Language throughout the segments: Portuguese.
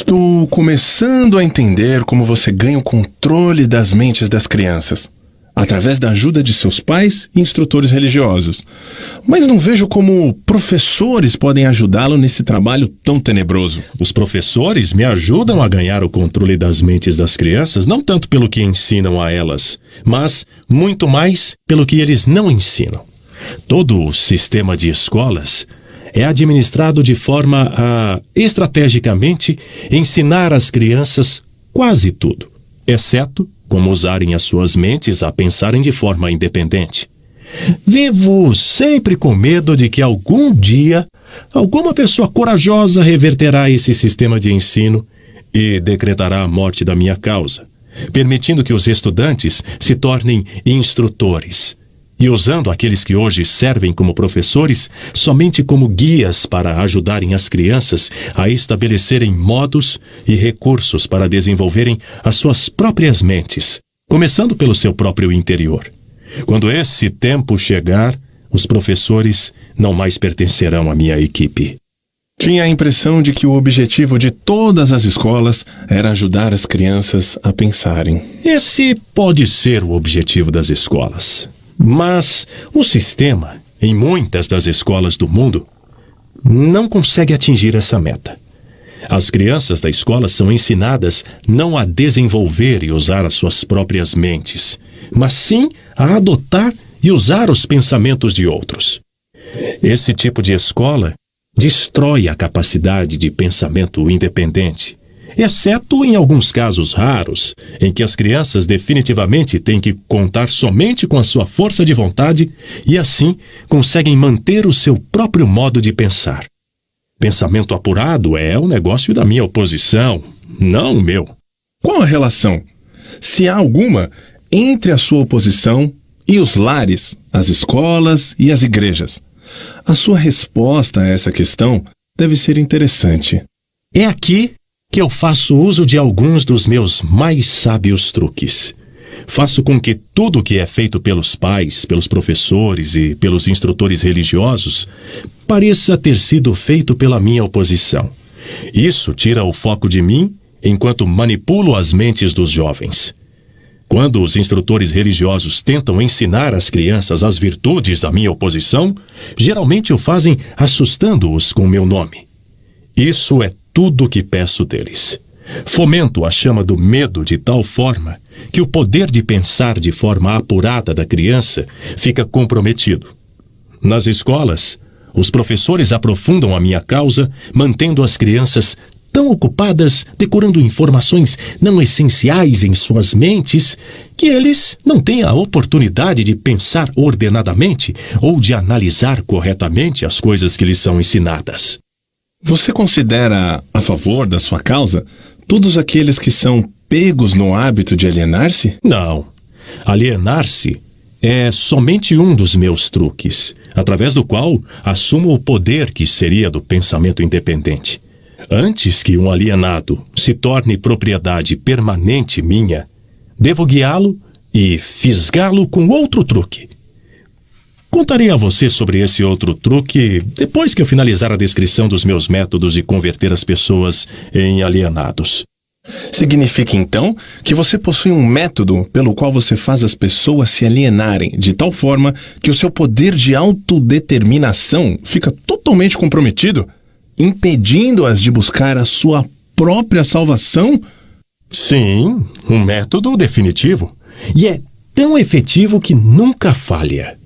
Estou começando a entender como você ganha o controle das mentes das crianças, através da ajuda de seus pais e instrutores religiosos. Mas não vejo como professores podem ajudá-lo nesse trabalho tão tenebroso. Os professores me ajudam a ganhar o controle das mentes das crianças, não tanto pelo que ensinam a elas, mas muito mais pelo que eles não ensinam. Todo o sistema de escolas é administrado de forma a, estrategicamente, ensinar às crianças quase tudo, exceto como usarem as suas mentes a pensarem de forma independente. Vivo sempre com medo de que algum dia alguma pessoa corajosa reverterá esse sistema de ensino e decretará a morte da minha causa, permitindo que os estudantes se tornem instrutores e usando aqueles que hoje servem como professores somente como guias para ajudarem as crianças a estabelecerem modos e recursos para desenvolverem as suas próprias mentes, começando pelo seu próprio interior. Quando esse tempo chegar, os professores não mais pertencerão à minha equipe. Tinha a impressão de que o objetivo de todas as escolas era ajudar as crianças a pensarem. Esse pode ser o objetivo das escolas. Mas o sistema, em muitas das escolas do mundo, não consegue atingir essa meta. As crianças da escola são ensinadas não a desenvolver e usar as suas próprias mentes, mas sim a adotar e usar os pensamentos de outros. Esse tipo de escola destrói a capacidade de pensamento independente, exceto em alguns casos raros, em que as crianças definitivamente têm que contar somente com a sua força de vontade e, assim, conseguem manter o seu próprio modo de pensar. Pensamento apurado é o negócio da minha oposição, não o meu. Qual a relação, se há alguma, entre a sua oposição e os lares, as escolas e as igrejas? A sua resposta a essa questão deve ser interessante. É aqui que eu faço uso de alguns dos meus mais sábios truques. Faço com que tudo o que é feito pelos pais, pelos professores e pelos instrutores religiosos pareça ter sido feito pela minha oposição. Isso tira o foco de mim enquanto manipulo as mentes dos jovens. Quando os instrutores religiosos tentam ensinar às crianças as virtudes da minha oposição, geralmente o fazem assustando-os com meu nome. Isso é tudo o que peço deles. Fomento a chama do medo de tal forma que o poder de pensar de forma apurada da criança fica comprometido. Nas escolas, os professores aprofundam a minha causa, mantendo as crianças tão ocupadas decorando informações não essenciais em suas mentes que eles não têm a oportunidade de pensar ordenadamente ou de analisar corretamente as coisas que lhes são ensinadas. Você considera a favor da sua causa todos aqueles que são pegos no hábito de alienar-se? Não. Alienar-se é somente um dos meus truques, através do qual assumo o poder que seria do pensamento independente. Antes que um alienado se torne propriedade permanente minha, devo guiá-lo e fisgá-lo com outro truque. Contarei a você sobre esse outro truque depois que eu finalizar a descrição dos meus métodos de converter as pessoas em alienados. Significa, então, que você possui um método pelo qual você faz as pessoas se alienarem de tal forma que o seu poder de autodeterminação fica totalmente comprometido, impedindo-as de buscar a sua própria salvação? Sim, um método definitivo. E é tão efetivo que nunca falha.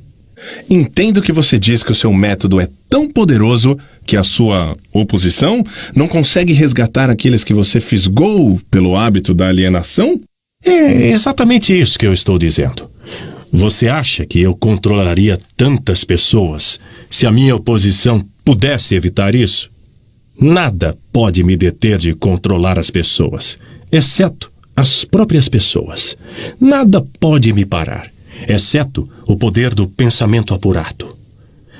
Entendo que você diz que o seu método é tão poderoso que a sua oposição não consegue resgatar aqueles que você fisgou pelo hábito da alienação? É exatamente isso que eu estou dizendo. Você acha que eu controlaria tantas pessoas se a minha oposição pudesse evitar isso? Nada pode me deter de controlar as pessoas, exceto as próprias pessoas. Nada pode me parar, exceto o poder do pensamento apurado.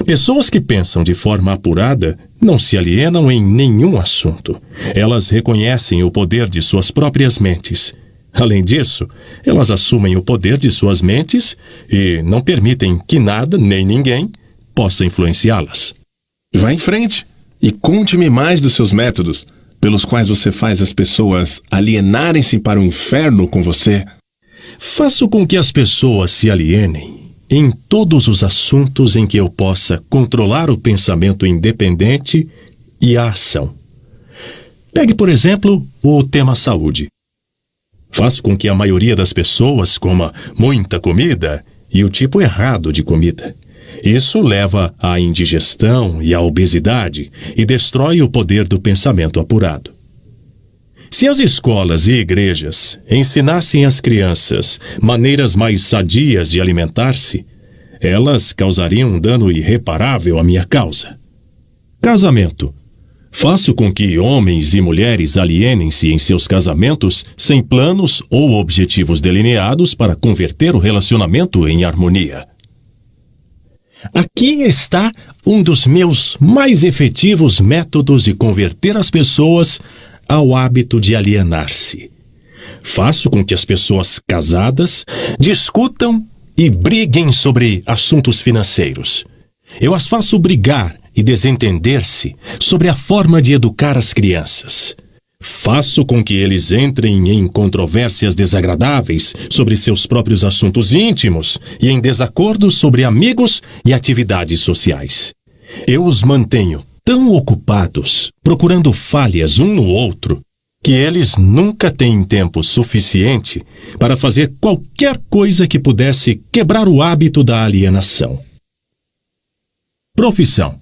Pessoas que pensam de forma apurada não se alienam em nenhum assunto. Elas reconhecem o poder de suas próprias mentes. Além disso, elas assumem o poder de suas mentes e não permitem que nada, nem ninguém, possa influenciá-las. Vá em frente e conte-me mais dos seus métodos. pelos quais você faz as pessoas alienarem-se para o inferno com você? Faço com que as pessoas se alienem em todos os assuntos em que eu possa controlar o pensamento independente e a ação. Pegue, por exemplo, o tema saúde. Faço com que a maioria das pessoas coma muita comida e o tipo errado de comida. Isso leva à indigestão e à obesidade e destrói o poder do pensamento apurado. Se as escolas e igrejas ensinassem às crianças maneiras mais sadias de alimentar-se, elas causariam um dano irreparável à minha causa. Casamento. Faço com que homens e mulheres alienem-se em seus casamentos sem planos ou objetivos delineados para converter o relacionamento em harmonia. Aqui está um dos meus mais efetivos métodos de converter as pessoas ao hábito de alienar-se. Faço com que as pessoas casadas discutam e briguem sobre assuntos financeiros. Eu as faço brigar e desentender-se sobre a forma de educar as crianças. Faço com que eles entrem em controvérsias desagradáveis sobre seus próprios assuntos íntimos e em desacordos sobre amigos e atividades sociais. Eu os mantenho tão ocupados, procurando falhas um no outro, que eles nunca têm tempo suficiente para fazer qualquer coisa que pudesse quebrar o hábito da alienação. Profissão.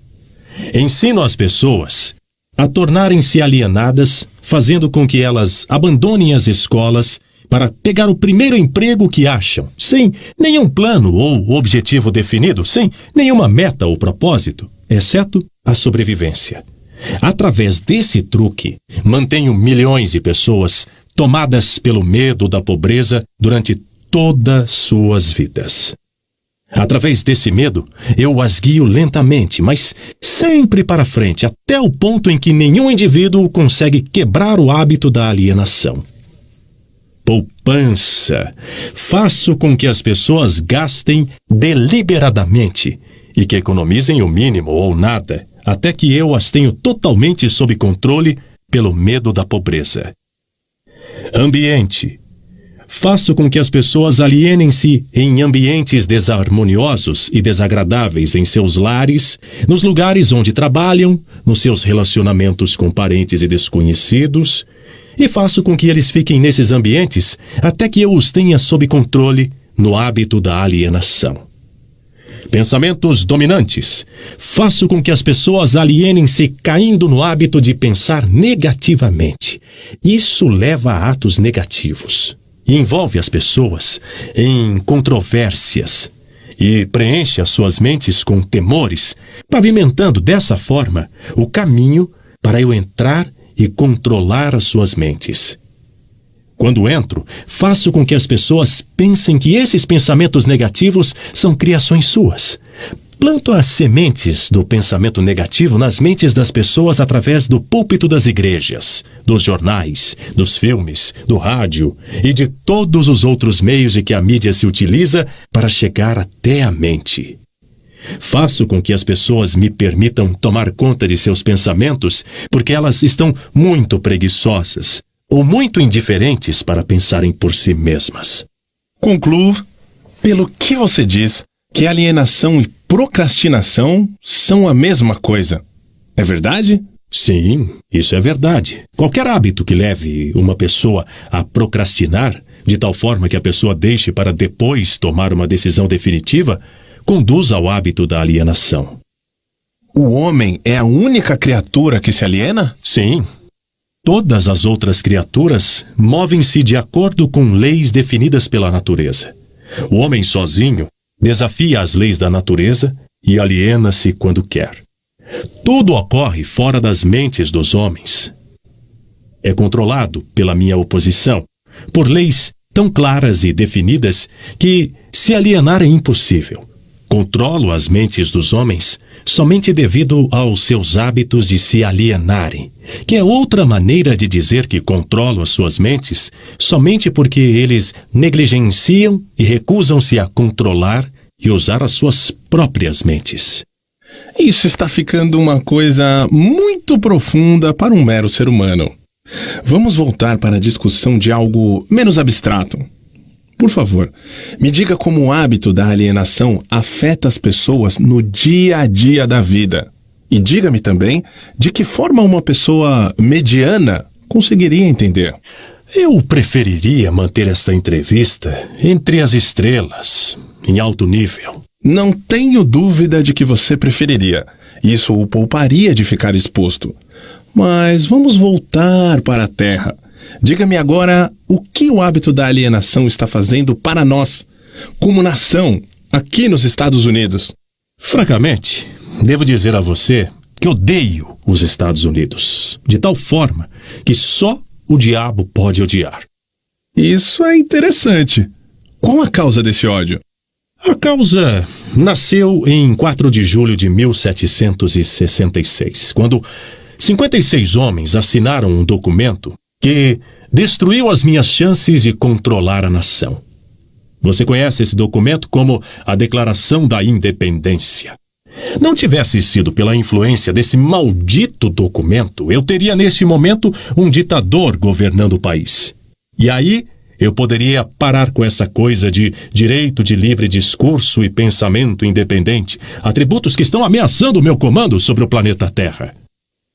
Ensino as pessoas a tornarem-se alienadas, fazendo com que elas abandonem as escolas para pegar o primeiro emprego que acham, sem nenhum plano ou objetivo definido, sem nenhuma meta ou propósito, exceto a sobrevivência. Através desse truque, mantenho milhões de pessoas tomadas pelo medo da pobreza durante todas suas vidas. Através desse medo, eu as guio lentamente, mas sempre para frente, até o ponto em que nenhum indivíduo consegue quebrar o hábito da alienação. Poupança. Faço com que as pessoas gastem deliberadamente e que economizem o mínimo ou nada, até que eu as tenho totalmente sob controle pelo medo da pobreza. Ambiente. Faço com que as pessoas alienem-se em ambientes desarmoniosos e desagradáveis em seus lares, nos lugares onde trabalham, nos seus relacionamentos com parentes e desconhecidos, e faço com que eles fiquem nesses ambientes até que eu os tenha sob controle no hábito da alienação. Pensamentos dominantes. Faço com que as pessoas alienem-se caindo no hábito de pensar negativamente. Isso leva a atos negativos. E envolve as pessoas em controvérsias e preenche as suas mentes com temores, pavimentando dessa forma o caminho para eu entrar e controlar as suas mentes. Quando entro, faço com que as pessoas pensem que esses pensamentos negativos são criações suas. Planto as sementes do pensamento negativo nas mentes das pessoas através do púlpito das igrejas, dos jornais, dos filmes, do rádio e de todos os outros meios de que a mídia se utiliza para chegar até a mente. Faço com que as pessoas me permitam tomar conta de seus pensamentos porque elas estão muito preguiçosas ou muito indiferentes para pensarem por si mesmas. Concluo, pelo que você diz, que alienação e procrastinação são a mesma coisa. É verdade? Sim, isso é verdade. Qualquer hábito que leve uma pessoa a procrastinar, de tal forma que a pessoa deixe para depois tomar uma decisão definitiva, conduz ao hábito da alienação. O homem é a única criatura que se aliena? Sim. Todas as outras criaturas movem-se de acordo com leis definidas pela natureza. O homem sozinho desafia as leis da natureza e aliena-se quando quer. Tudo ocorre fora das mentes dos homens. É controlado pela minha oposição, por leis tão claras e definidas que se alienar é impossível. Controlo as mentes dos homens somente devido aos seus hábitos de se alienarem, que é outra maneira de dizer que controlo as suas mentes somente porque eles negligenciam e recusam-se a controlar e usar as suas próprias mentes. Isso está ficando uma coisa muito profunda para um mero ser humano. Vamos voltar para a discussão de algo menos abstrato. Por favor, me diga como o hábito da alienação afeta as pessoas no dia a dia da vida. E diga-me também de que forma uma pessoa mediana conseguiria entender. Eu preferiria manter essa entrevista entre as estrelas, em alto nível. Não tenho dúvida de que você preferiria. Isso o pouparia de ficar exposto. Mas vamos voltar para a Terra. Diga-me agora o que o hábito da alienação está fazendo para nós, como nação, aqui nos Estados Unidos. Francamente, devo dizer a você que odeio os Estados Unidos, de tal forma que só o diabo pode odiar. Isso é interessante. Qual a causa desse ódio? A causa nasceu em 4 de julho de 1766, quando 56 homens assinaram um documento que destruiu as minhas chances de controlar a nação. Você conhece esse documento como a Declaração da Independência. Não tivesse sido pela influência desse maldito documento, eu teria neste momento um ditador governando o país. E aí eu poderia parar com essa coisa de direito de livre discurso e pensamento independente, atributos que estão ameaçando o meu comando sobre o planeta Terra.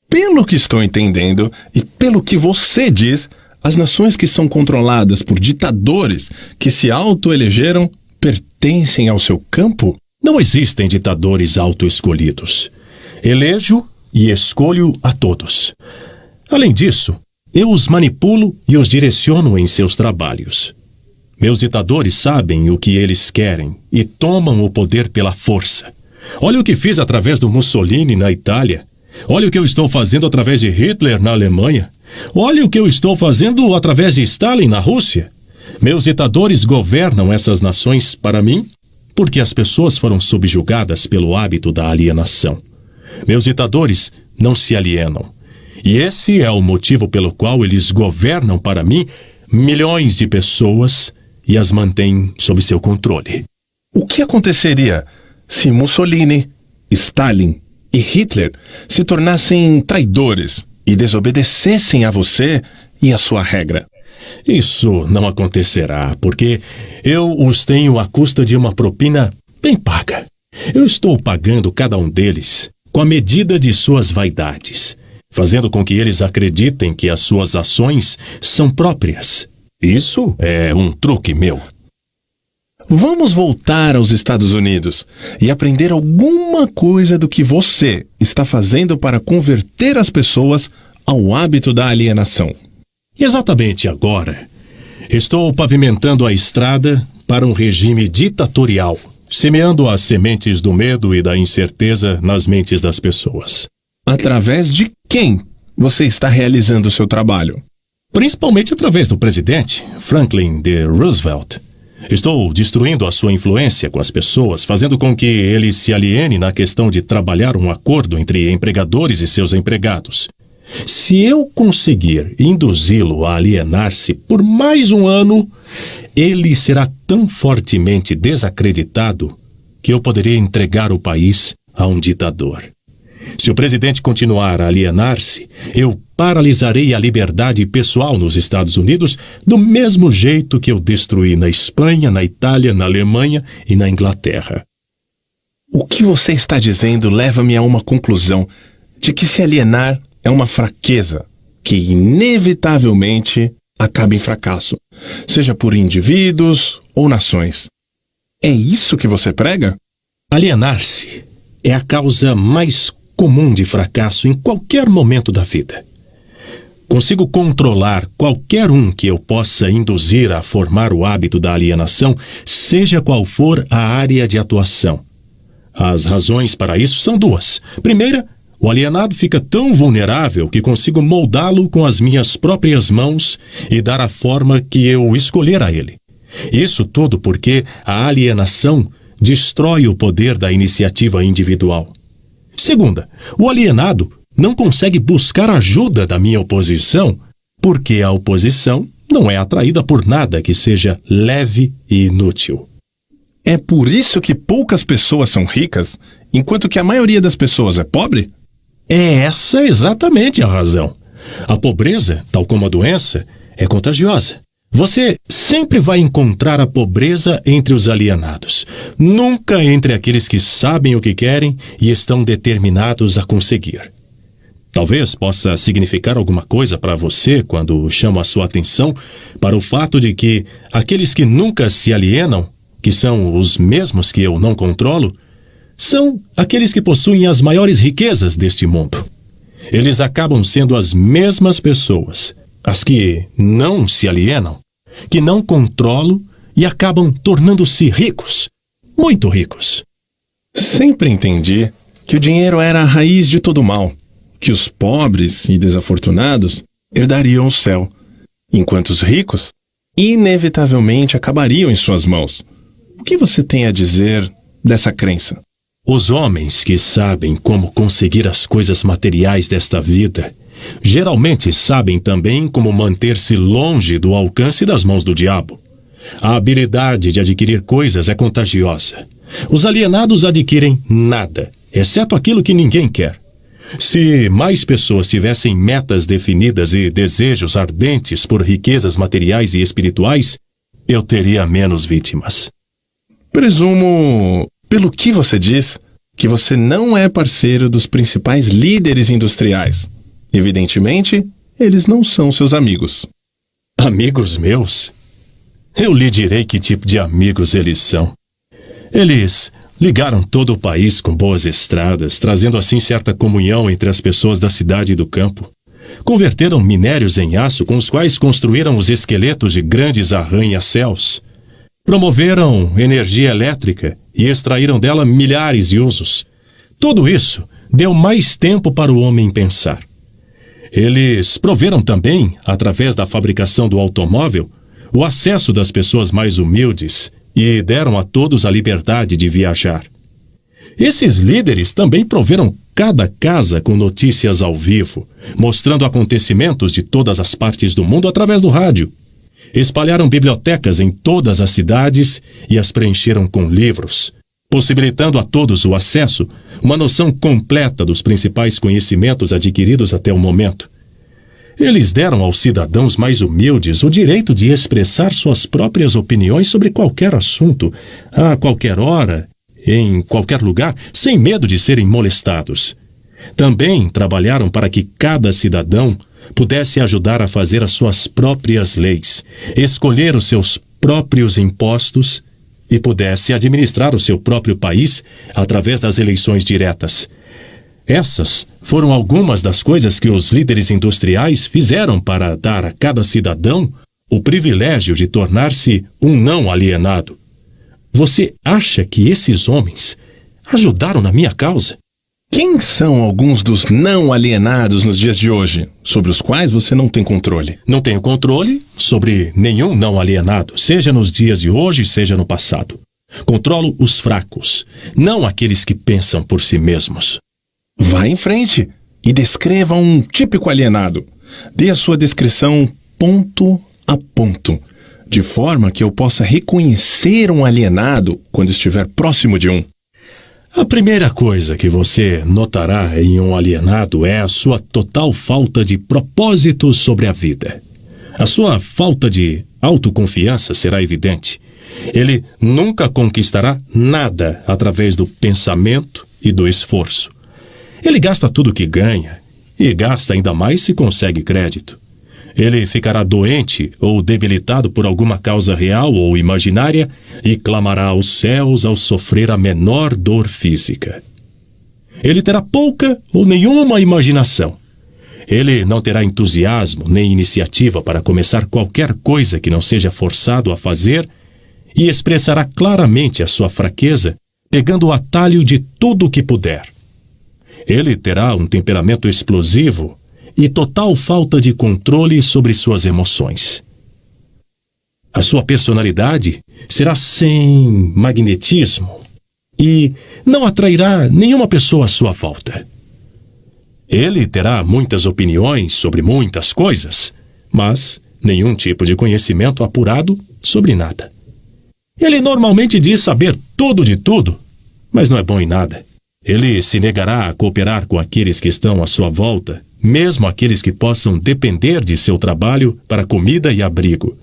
Pelo que estou entendendo e pelo que você diz, as nações que são controladas por ditadores que se autoelegeram pertencem ao seu campo? Não existem ditadores autoescolhidos. Elejo e escolho a todos. Além disso, eu os manipulo e os direciono em seus trabalhos. Meus ditadores sabem o que eles querem e tomam o poder pela força. Olha o que fiz através do Mussolini na Itália. Olha o que eu estou fazendo através de Hitler na Alemanha. Olha o que eu estou fazendo através de Stalin na Rússia. Meus ditadores governam essas nações para mim porque as pessoas foram subjugadas pelo hábito da alienação. Meus ditadores não se alienam. E esse é o motivo pelo qual eles governam para mim milhões de pessoas e as mantêm sob seu controle. O que aconteceria se Mussolini, Stalin e Hitler se tornassem traidores e desobedecessem a você e a sua regra? Isso não acontecerá, porque eu os tenho à custa de uma propina bem paga. Eu estou pagando cada um deles com a medida de suas vaidades, fazendo com que eles acreditem que as suas ações são próprias. Isso é um truque meu. Vamos voltar aos Estados Unidos e aprender alguma coisa do que você está fazendo para converter as pessoas ao hábito da alienação. Exatamente agora, estou pavimentando a estrada para um regime ditatorial, semeando as sementes do medo e da incerteza nas mentes das pessoas. Através de quem você está realizando o seu trabalho? Principalmente através do presidente, Franklin D. Roosevelt. Estou destruindo a sua influência com as pessoas, fazendo com que ele se aliene na questão de trabalhar um acordo entre empregadores e seus empregados. Se eu conseguir induzi-lo a alienar-se por mais um ano, ele será tão fortemente desacreditado que eu poderia entregar o país a um ditador. Se o presidente continuar a alienar-se, eu paralisarei a liberdade pessoal nos Estados Unidos do mesmo jeito que eu destruí na Espanha, na Itália, na Alemanha e na Inglaterra. O que você está dizendo leva-me a uma conclusão de que se alienar é uma fraqueza que inevitavelmente acaba em fracasso, seja por indivíduos ou nações. É isso que você prega? Alienar-se é a causa mais comum de fracasso em qualquer momento da vida. Consigo controlar qualquer um que eu possa induzir a formar o hábito da alienação, seja qual for a área de atuação. As razões para isso são duas. Primeira, o alienado fica tão vulnerável que consigo moldá-lo com as minhas próprias mãos e dar a forma que eu escolher a ele. Isso tudo porque a alienação destrói o poder da iniciativa individual. Segunda, o alienado não consegue buscar ajuda da minha oposição porque a oposição não é atraída por nada que seja leve e inútil. É por isso que poucas pessoas são ricas, enquanto que a maioria das pessoas é pobre? É essa exatamente a razão. A pobreza, tal como a doença, é contagiosa. Você sempre vai encontrar a pobreza entre os alienados, nunca entre aqueles que sabem o que querem e estão determinados a conseguir. Talvez possa significar alguma coisa para você quando chamo a sua atenção para o fato de que aqueles que nunca se alienam, que são os mesmos que eu não controlo, são aqueles que possuem as maiores riquezas deste mundo. Eles acabam sendo as mesmas pessoas, as que não se alienam, que não controlam e acabam tornando-se ricos, muito ricos. Sempre entendi que o dinheiro era a raiz de todo mal, que os pobres e desafortunados herdariam o céu, enquanto os ricos inevitavelmente acabariam em suas mãos. O que você tem a dizer dessa crença? Os homens que sabem como conseguir as coisas materiais desta vida geralmente sabem também como manter-se longe do alcance das mãos do diabo. A habilidade de adquirir coisas é contagiosa. Os alienados adquirem nada, exceto aquilo que ninguém quer. Se mais pessoas tivessem metas definidas e desejos ardentes por riquezas materiais e espirituais, eu teria menos vítimas. Presumo, pelo que você diz, que você não é parceiro dos principais líderes industriais. Evidentemente, eles não são seus amigos. Amigos meus? Eu lhe direi que tipo de amigos eles são. Eles ligaram todo o país com boas estradas, trazendo assim certa comunhão entre as pessoas da cidade e do campo. Converteram minérios em aço com os quais construíram os esqueletos de grandes arranha-céus. Promoveram energia elétrica e extraíram dela milhares de usos. Tudo isso deu mais tempo para o homem pensar. Eles proveram também, através da fabricação do automóvel, o acesso das pessoas mais humildes e deram a todos a liberdade de viajar. Esses líderes também proveram cada casa com notícias ao vivo, mostrando acontecimentos de todas as partes do mundo através do rádio. Espalharam bibliotecas em todas as cidades e as preencheram com livros, possibilitando a todos o acesso, uma noção completa dos principais conhecimentos adquiridos até o momento. Eles deram aos cidadãos mais humildes o direito de expressar suas próprias opiniões sobre qualquer assunto, a qualquer hora, em qualquer lugar, sem medo de serem molestados. Também trabalharam para que cada cidadão pudesse ajudar a fazer as suas próprias leis, escolher os seus próprios impostos e pudesse administrar o seu próprio país através das eleições diretas. Essas foram algumas das coisas que os líderes industriais fizeram para dar a cada cidadão o privilégio de tornar-se um não alienado. Você acha que esses homens ajudaram na minha causa? Quem são alguns dos não alienados nos dias de hoje, sobre os quais você não tem controle? Não tenho controle sobre nenhum não alienado, seja nos dias de hoje, seja no passado. Controlo os fracos, não aqueles que pensam por si mesmos. Vá em frente e descreva um típico alienado. Dê a sua descrição ponto a ponto, de forma que eu possa reconhecer um alienado quando estiver próximo de um. A primeira coisa que você notará em um alienado é a sua total falta de propósito sobre a vida. A sua falta de autoconfiança será evidente. Ele nunca conquistará nada através do pensamento e do esforço. Ele gasta tudo que ganha e gasta ainda mais se consegue crédito. Ele ficará doente ou debilitado por alguma causa real ou imaginária e clamará aos céus ao sofrer a menor dor física. Ele terá pouca ou nenhuma imaginação. Ele não terá entusiasmo nem iniciativa para começar qualquer coisa que não seja forçado a fazer e expressará claramente a sua fraqueza, pegando o atalho de tudo o que puder. Ele terá um temperamento explosivo e total falta de controle sobre suas emoções. A sua personalidade será sem magnetismo e não atrairá nenhuma pessoa à sua volta. Ele terá muitas opiniões sobre muitas coisas, mas nenhum tipo de conhecimento apurado sobre nada. Ele normalmente diz saber tudo de tudo, mas não é bom em nada. Ele se negará a cooperar com aqueles que estão à sua volta, mesmo aqueles que possam depender de seu trabalho para comida e abrigo.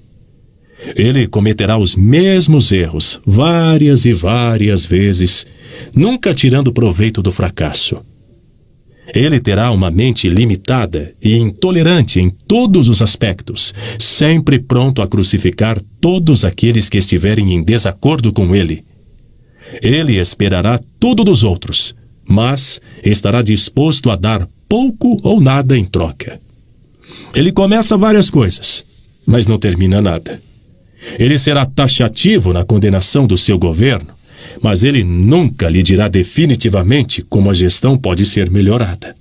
Ele cometerá os mesmos erros várias e várias vezes, nunca tirando proveito do fracasso. Ele terá uma mente limitada e intolerante em todos os aspectos, sempre pronto a crucificar todos aqueles que estiverem em desacordo com ele. Ele esperará tudo dos outros, mas estará disposto a dar pouco ou nada em troca. Ele começa várias coisas, mas não termina nada. Ele será taxativo na condenação do seu governo, mas ele nunca lhe dirá definitivamente como a gestão pode ser melhorada.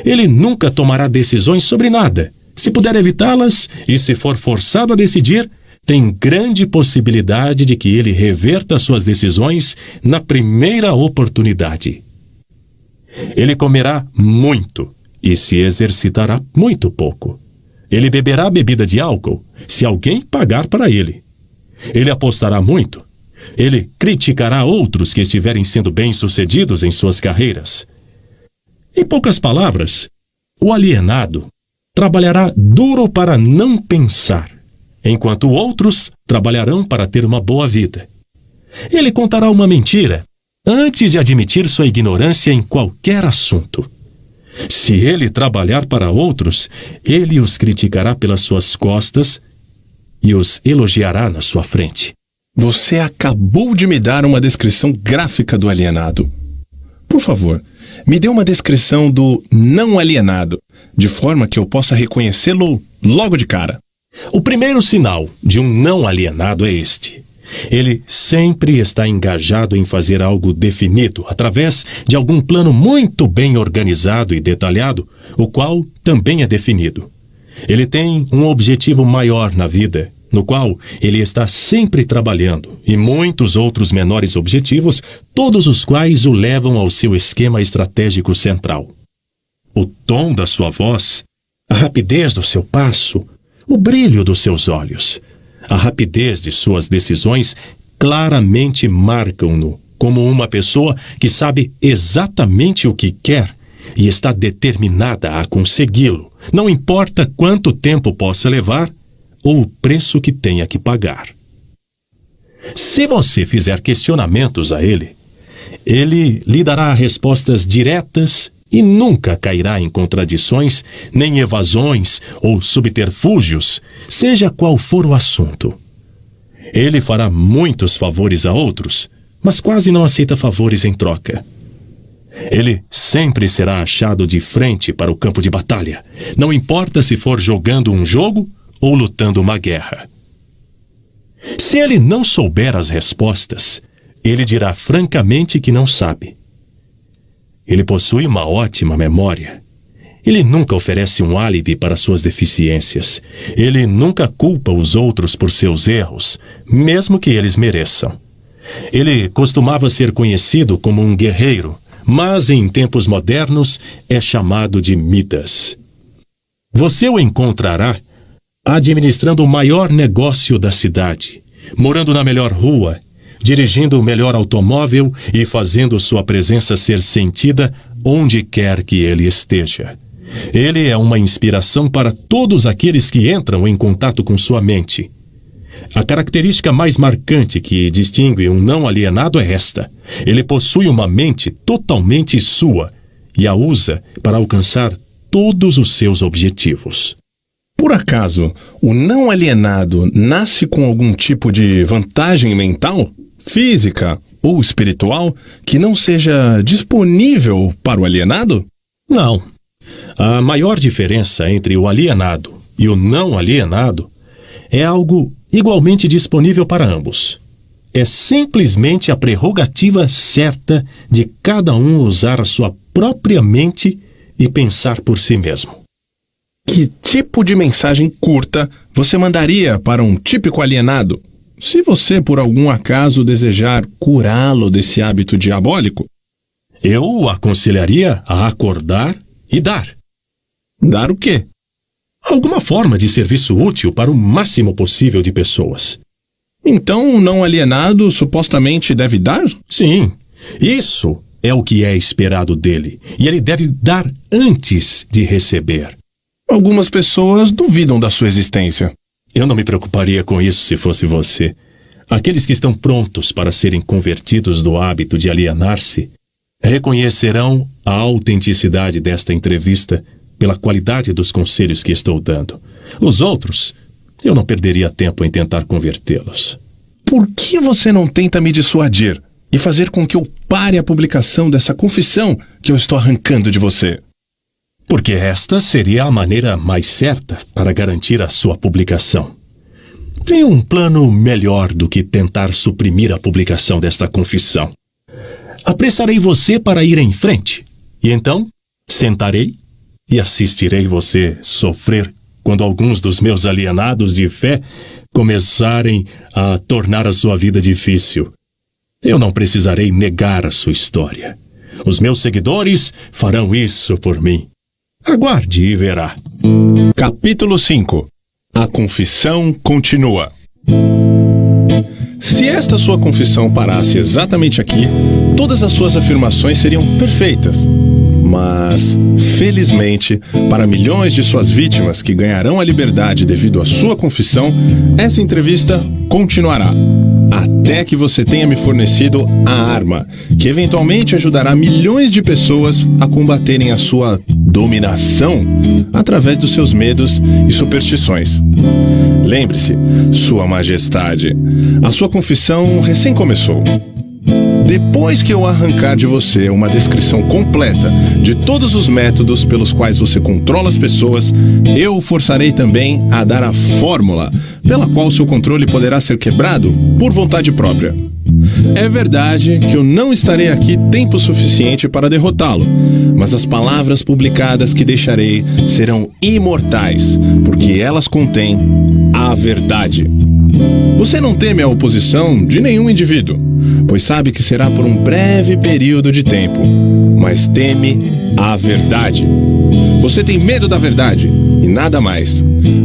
Ele nunca tomará decisões sobre nada. Se puder evitá-las e se for forçado a decidir, tem grande possibilidade de que ele reverta suas decisões na primeira oportunidade. Ele comerá muito e se exercitará muito pouco. Ele beberá bebida de álcool se alguém pagar para ele. Ele apostará muito. Ele criticará outros que estiverem sendo bem-sucedidos em suas carreiras. Em poucas palavras, o alienado trabalhará duro para não pensar, enquanto outros trabalharão para ter uma boa vida. Ele contará uma mentira antes de admitir sua ignorância em qualquer assunto. Se ele trabalhar para outros, ele os criticará pelas suas costas e os elogiará na sua frente. Você acabou de me dar uma descrição gráfica do alienado. Por favor, me dê uma descrição do não alienado, de forma que eu possa reconhecê-lo logo de cara. O primeiro sinal de um não alienado é este. Ele sempre está engajado em fazer algo definido através de algum plano muito bem organizado e detalhado, o qual também é definido. Ele tem um objetivo maior na vida, no qual ele está sempre trabalhando, e muitos outros menores objetivos, todos os quais o levam ao seu esquema estratégico central. O tom da sua voz, a rapidez do seu passo, o brilho dos seus olhos, a rapidez de suas decisões claramente marcam-no como uma pessoa que sabe exatamente o que quer e está determinada a consegui-lo, não importa quanto tempo possa levar ou o preço que tenha que pagar. Se você fizer questionamentos a ele, ele lhe dará respostas diretas e nunca cairá em contradições, nem evasões ou subterfúgios, seja qual for o assunto. Ele fará muitos favores a outros, mas quase não aceita favores em troca. Ele sempre será achado de frente para o campo de batalha, não importa se for jogando um jogo ou lutando uma guerra. Se ele não souber as respostas, ele dirá francamente que não sabe. Ele possui uma ótima memória. Ele nunca oferece um álibi para suas deficiências. Ele nunca culpa os outros por seus erros, mesmo que eles mereçam. Ele costumava ser conhecido como um guerreiro, mas em tempos modernos é chamado de Midas. Você o encontrará administrando o maior negócio da cidade, morando na melhor rua, dirigindo o melhor automóvel e fazendo sua presença ser sentida onde quer que ele esteja. Ele é uma inspiração para todos aqueles que entram em contato com sua mente. A característica mais marcante que distingue um não alienado é esta: ele possui uma mente totalmente sua e a usa para alcançar todos os seus objetivos. Por acaso, o não alienado nasce com algum tipo de vantagem mental, física ou espiritual que não seja disponível para o alienado? Não. A maior diferença entre o alienado e o não alienado é algo igualmente disponível para ambos. É simplesmente a prerrogativa certa de cada um usar a sua própria mente e pensar por si mesmo. Que tipo de mensagem curta você mandaria para um típico alienado, se você por algum acaso desejar curá-lo desse hábito diabólico? Eu o aconselharia a acordar e dar. Dar o quê? Alguma forma de serviço útil para o máximo possível de pessoas. Então, o não alienado supostamente deve dar? Sim, isso é o que é esperado dele. E ele deve dar antes de receber. Algumas pessoas duvidam da sua existência. Eu não me preocuparia com isso se fosse você. Aqueles que estão prontos para serem convertidos do hábito de alienar-se reconhecerão a autenticidade desta entrevista pela qualidade dos conselhos que estou dando. Os outros, eu não perderia tempo em tentar convertê-los. Por que você não tenta me dissuadir e fazer com que eu pare a publicação dessa confissão que eu estou arrancando de você? Porque esta seria a maneira mais certa para garantir a sua publicação. Tenho um plano melhor do que tentar suprimir a publicação desta confissão. Apressarei você para ir em frente, e então sentarei e assistirei você sofrer quando alguns dos meus alienados de fé começarem a tornar a sua vida difícil. Eu não precisarei negar a sua história. Os meus seguidores farão isso por mim. Aguarde e verá. Capítulo 5. A confissão continua. Se esta sua confissão parasse exatamente aqui, todas as suas afirmações seriam perfeitas. Mas, felizmente, para milhões de suas vítimas que ganharão a liberdade devido à sua confissão, essa entrevista continuará. Até que você tenha me fornecido a arma, que eventualmente ajudará milhões de pessoas a combaterem a sua dominação através dos seus medos e superstições. Lembre-se, Sua Majestade, a sua confissão recém começou. Depois que eu arrancar de você uma descrição completa de todos os métodos pelos quais você controla as pessoas, eu o forçarei também a dar a fórmula pela qual seu controle poderá ser quebrado por vontade própria. É verdade que eu não estarei aqui tempo suficiente para derrotá-lo, mas as palavras publicadas que deixarei serão imortais, porque elas contêm a verdade. Você não teme a oposição de nenhum indivíduo, pois sabe que será por um breve período de tempo, mas teme a verdade. Você tem medo da verdade e nada mais,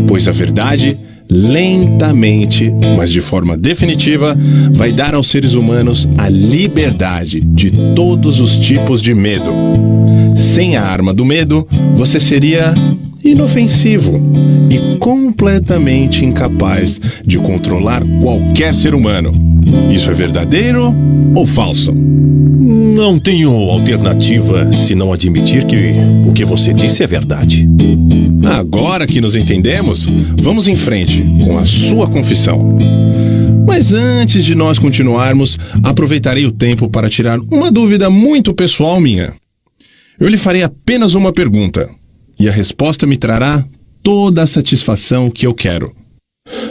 pois a verdade, lentamente, mas de forma definitiva, vai dar aos seres humanos a liberdade de todos os tipos de medo. Sem a arma do medo, você seria inofensivo e completamente incapaz de controlar qualquer ser humano. Isso é verdadeiro ou falso? Não tenho alternativa senão admitir que o que você disse é verdade. Agora que nos entendemos, vamos em frente com a sua confissão. Mas antes de nós continuarmos, aproveitarei o tempo para tirar uma dúvida muito pessoal minha. Eu lhe farei apenas uma pergunta, e a resposta me trará toda a satisfação que eu quero.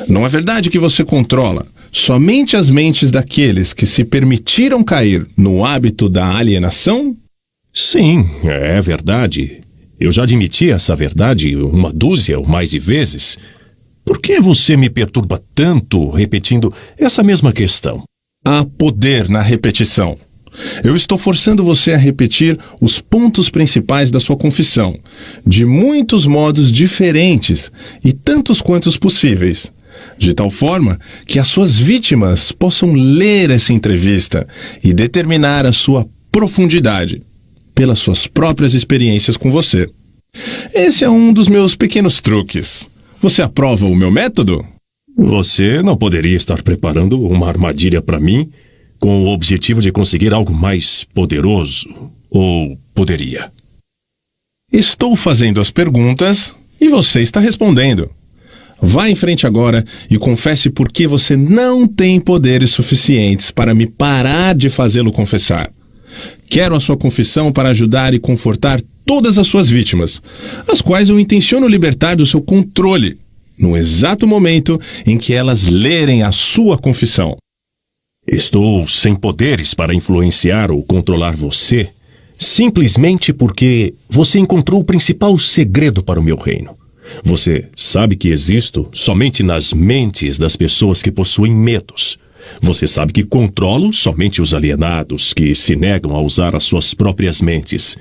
Não é verdade que você controla somente as mentes daqueles que se permitiram cair no hábito da alienação? Sim, é verdade. Eu já admiti essa verdade uma dúzia ou mais de vezes. Por que você me perturba tanto repetindo essa mesma questão? Há poder na repetição. Eu estou forçando você a repetir os pontos principais da sua confissão, de muitos modos diferentes e tantos quantos possíveis, de tal forma que as suas vítimas possam ler essa entrevista e determinar a sua profundidade pelas suas próprias experiências com você. Esse é um dos meus pequenos truques. Você aprova o meu método? Você não poderia estar preparando uma armadilha para mim com o objetivo de conseguir algo mais poderoso? Ou poderia? Estou fazendo as perguntas e você está respondendo. Vá em frente agora e confesse por que você não tem poderes suficientes para me parar de fazê-lo confessar. Quero a sua confissão para ajudar e confortar todas as suas vítimas, as quais eu intenciono libertar do seu controle, no exato momento em que elas lerem a sua confissão. Estou sem poderes para influenciar ou controlar você, simplesmente porque você encontrou o principal segredo para o meu reino. Você sabe que existo somente nas mentes das pessoas que possuem medos. Você sabe que controlo somente os alienados que se negam a usar as suas próprias mentes.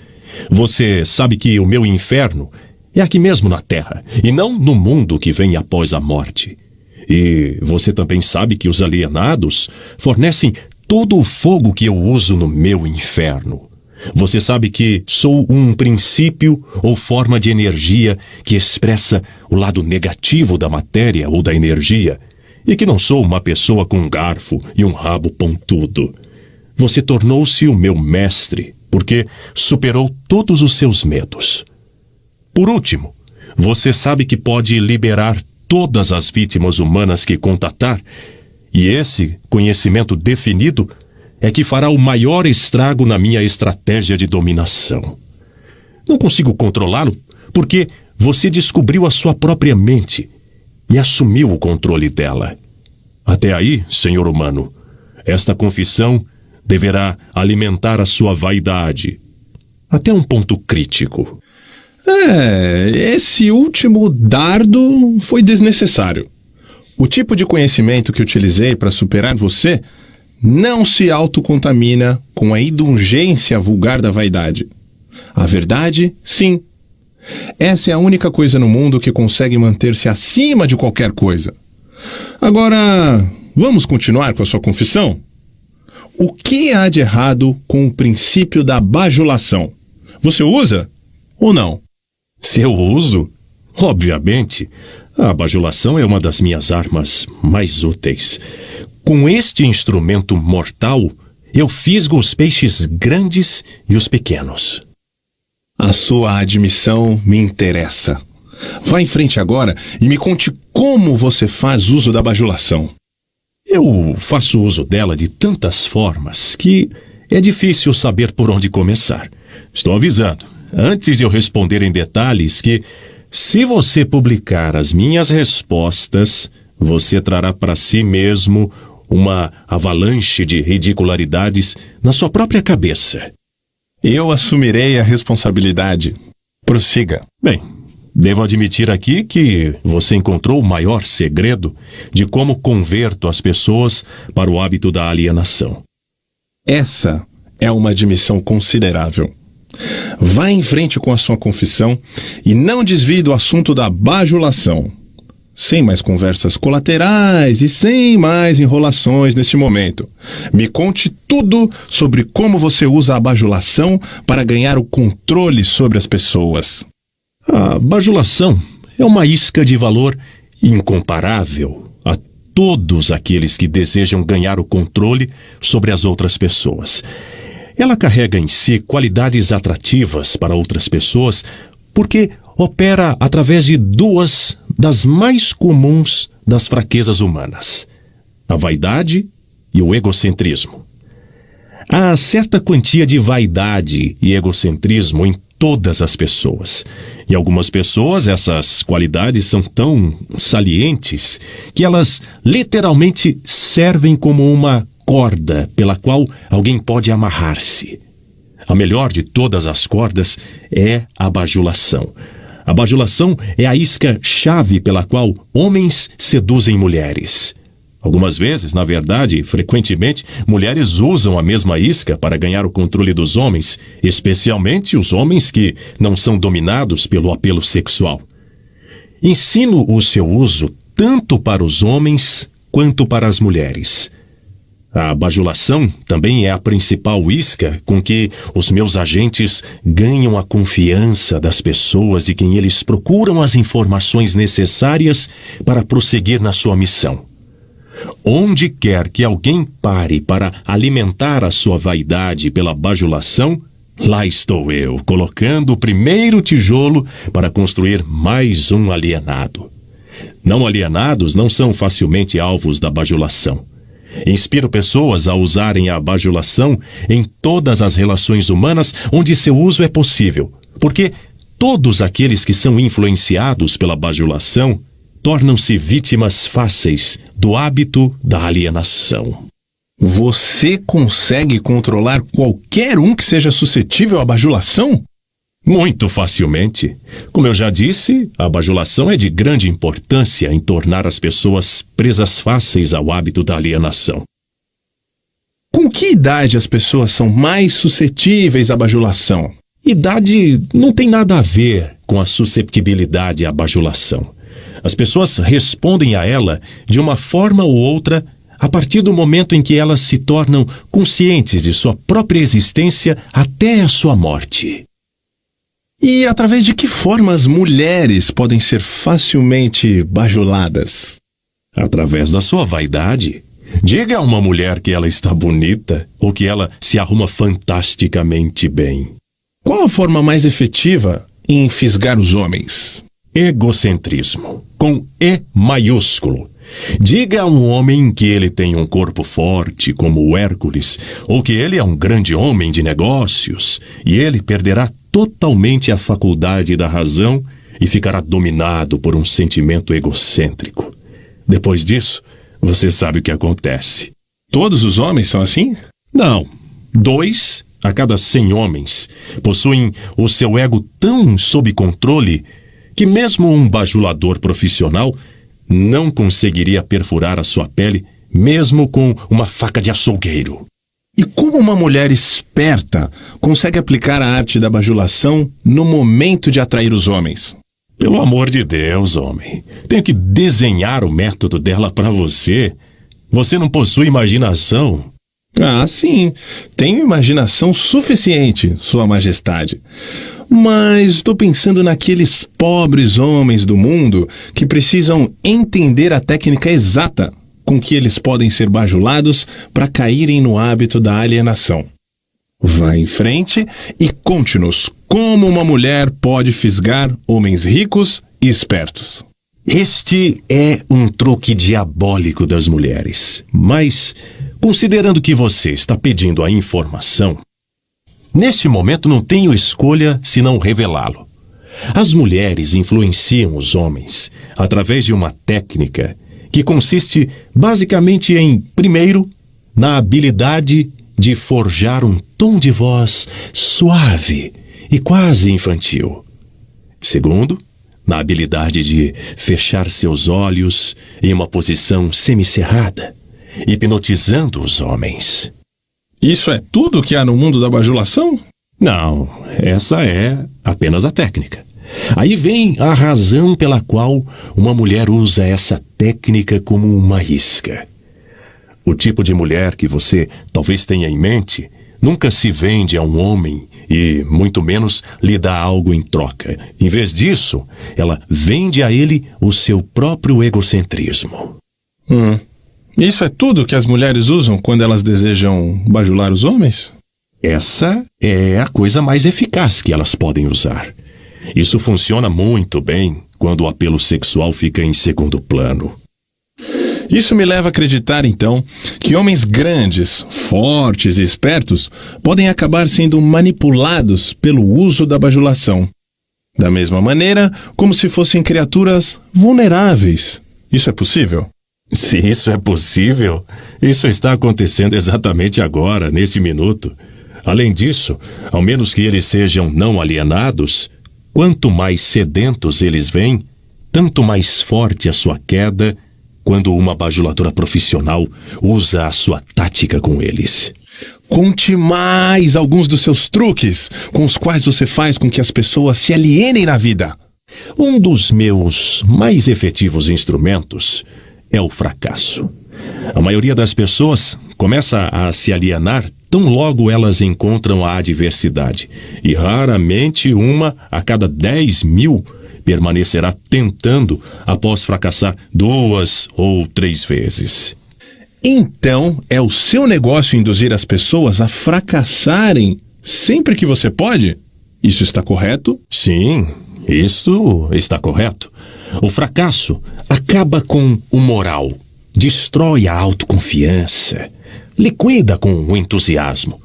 Você sabe que o meu inferno é aqui mesmo na Terra, e não no mundo que vem após a morte. E você também sabe que os alienados fornecem todo o fogo que eu uso no meu inferno. Você sabe que sou um princípio ou forma de energia que expressa o lado negativo da matéria ou da energia, e que não sou uma pessoa com um garfo e um rabo pontudo. Você tornou-se o meu mestre, porque superou todos os seus medos. Por último, você sabe que pode liberar todas as vítimas humanas que contatar, e esse conhecimento definido é que fará o maior estrago na minha estratégia de dominação. Não consigo controlá-lo porque você descobriu a sua própria mente e assumiu o controle dela. Até aí, senhor humano, esta confissão deverá alimentar a sua vaidade, até um ponto crítico. Esse último dardo foi desnecessário. O tipo de conhecimento que utilizei para superar você não se autocontamina com a indulgência vulgar da vaidade. A verdade, sim. Essa é a única coisa no mundo que consegue manter-se acima de qualquer coisa. Agora, vamos continuar com a sua confissão? O que há de errado com o princípio da bajulação? Você usa ou não? Se eu uso? Obviamente. A bajulação é uma das minhas armas mais úteis. Com este instrumento mortal, eu fisgo os peixes grandes e os pequenos. A sua admissão me interessa. Vá em frente agora e me conte como você faz uso da bajulação. Eu faço uso dela de tantas formas que é difícil saber por onde começar. Estou avisando, antes de eu responder em detalhes, que se você publicar as minhas respostas, você trará para si mesmo uma avalanche de ridicularidades na sua própria cabeça. Eu assumirei a responsabilidade. Prossiga. Bem, devo admitir aqui que você encontrou o maior segredo de como converto as pessoas para o hábito da alienação. Essa é uma admissão considerável. Vá em frente com a sua confissão e não desvie do assunto da bajulação. Sem mais conversas colaterais e sem mais enrolações neste momento. Me conte tudo sobre como você usa a bajulação para ganhar o controle sobre as pessoas. A bajulação é uma isca de valor incomparável a todos aqueles que desejam ganhar o controle sobre as outras pessoas. Ela carrega em si qualidades atrativas para outras pessoas porque opera através de duas das mais comuns das fraquezas humanas: a vaidade e o egocentrismo. Há certa quantia de vaidade e egocentrismo em todas as pessoas. Em algumas pessoas, essas qualidades são tão salientes que elas literalmente servem como uma corda pela qual alguém pode amarrar-se. A melhor de todas as cordas é a bajulação. A bajulação é a isca-chave pela qual homens seduzem mulheres. Algumas vezes, na verdade, frequentemente, mulheres usam a mesma isca para ganhar o controle dos homens, especialmente os homens que não são dominados pelo apelo sexual. Ensino o seu uso tanto para os homens quanto para as mulheres. A bajulação também é a principal isca com que os meus agentes ganham a confiança das pessoas de quem eles procuram as informações necessárias para prosseguir na sua missão. Onde quer que alguém pare para alimentar a sua vaidade pela bajulação, lá estou eu, colocando o primeiro tijolo para construir mais um alienado. Não alienados não são facilmente alvos da bajulação. Inspiro pessoas a usarem a bajulação em todas as relações humanas onde seu uso é possível, porque todos aqueles que são influenciados pela bajulação tornam-se vítimas fáceis do hábito da alienação. Você consegue controlar qualquer um que seja suscetível à bajulação? Muito facilmente. Como eu já disse, a bajulação é de grande importância em tornar as pessoas presas fáceis ao hábito da alienação. Com que idade as pessoas são mais suscetíveis à bajulação? Idade não tem nada a ver com a susceptibilidade à bajulação. As pessoas respondem a ela de uma forma ou outra a partir do momento em que elas se tornam conscientes de sua própria existência até a sua morte. E através de que forma as mulheres podem ser facilmente bajuladas? Através da sua vaidade. Diga a uma mulher que ela está bonita ou que ela se arruma fantasticamente bem. Qual a forma mais efetiva em fisgar os homens? Egocentrismo, com E maiúsculo. Diga a um homem que ele tem um corpo forte como o Hércules, ou que ele é um grande homem de negócios, e ele perderá totalmente a faculdade da razão e ficará dominado por um sentimento egocêntrico. Depois disso, você sabe o que acontece. Todos os homens são assim? Não. 2 a cada 100 homens possuem o seu ego tão sob controle que mesmo um bajulador profissional não conseguiria perfurar a sua pele mesmo com uma faca de açougueiro. E como uma mulher esperta consegue aplicar a arte da bajulação no momento de atrair os homens? Pelo amor de Deus, homem. Tenho que desenhar o método dela para você. Você não possui imaginação? Ah, sim. Tenho imaginação suficiente, Sua Majestade. Mas estou pensando naqueles pobres homens do mundo que precisam entender a técnica exata com que eles podem ser bajulados para caírem no hábito da alienação. Vá em frente e conte-nos como uma mulher pode fisgar homens ricos e espertos. Este é um truque diabólico das mulheres. Mas, considerando que você está pedindo a informação, neste momento não tenho escolha senão revelá-lo. As mulheres influenciam os homens através de uma técnica que consiste basicamente em, primeiro, na habilidade de forjar um tom de voz suave e quase infantil. Segundo, na habilidade de fechar seus olhos em uma posição semicerrada, hipnotizando os homens. Isso é tudo que há no mundo da bajulação? Não, essa é apenas a técnica. Aí vem a razão pela qual uma mulher usa essa técnica como uma isca. O tipo de mulher que você talvez tenha em mente nunca se vende a um homem e, muito menos, lhe dá algo em troca. Em vez disso, ela vende a ele o seu próprio egocentrismo. Isso é tudo que as mulheres usam quando elas desejam bajular os homens? Essa é a coisa mais eficaz que elas podem usar. Isso funciona muito bem quando o apelo sexual fica em segundo plano. Isso me leva a acreditar, então, que homens grandes, fortes e espertos podem acabar sendo manipulados pelo uso da bajulação. Da mesma maneira como se fossem criaturas vulneráveis. Isso é possível? Se isso é possível, isso está acontecendo exatamente agora, nesse minuto. Além disso, ao menos que eles sejam não alienados, quanto mais sedentos eles vêm, tanto mais forte a sua queda quando uma bajuladora profissional usa a sua tática com eles. Conte mais alguns dos seus truques com os quais você faz com que as pessoas se alienem na vida. Um dos meus mais efetivos instrumentos é o fracasso. A maioria das pessoas começa a se alienar tão logo elas encontram a adversidade, e raramente uma a cada 10.000 permanecerá tentando após fracassar 2 ou 3 vezes. Então, é o seu negócio induzir as pessoas a fracassarem sempre que você pode? Isso está correto? Sim, isso está correto. O fracasso acaba com o moral, destrói a autoconfiança, liquida com o entusiasmo,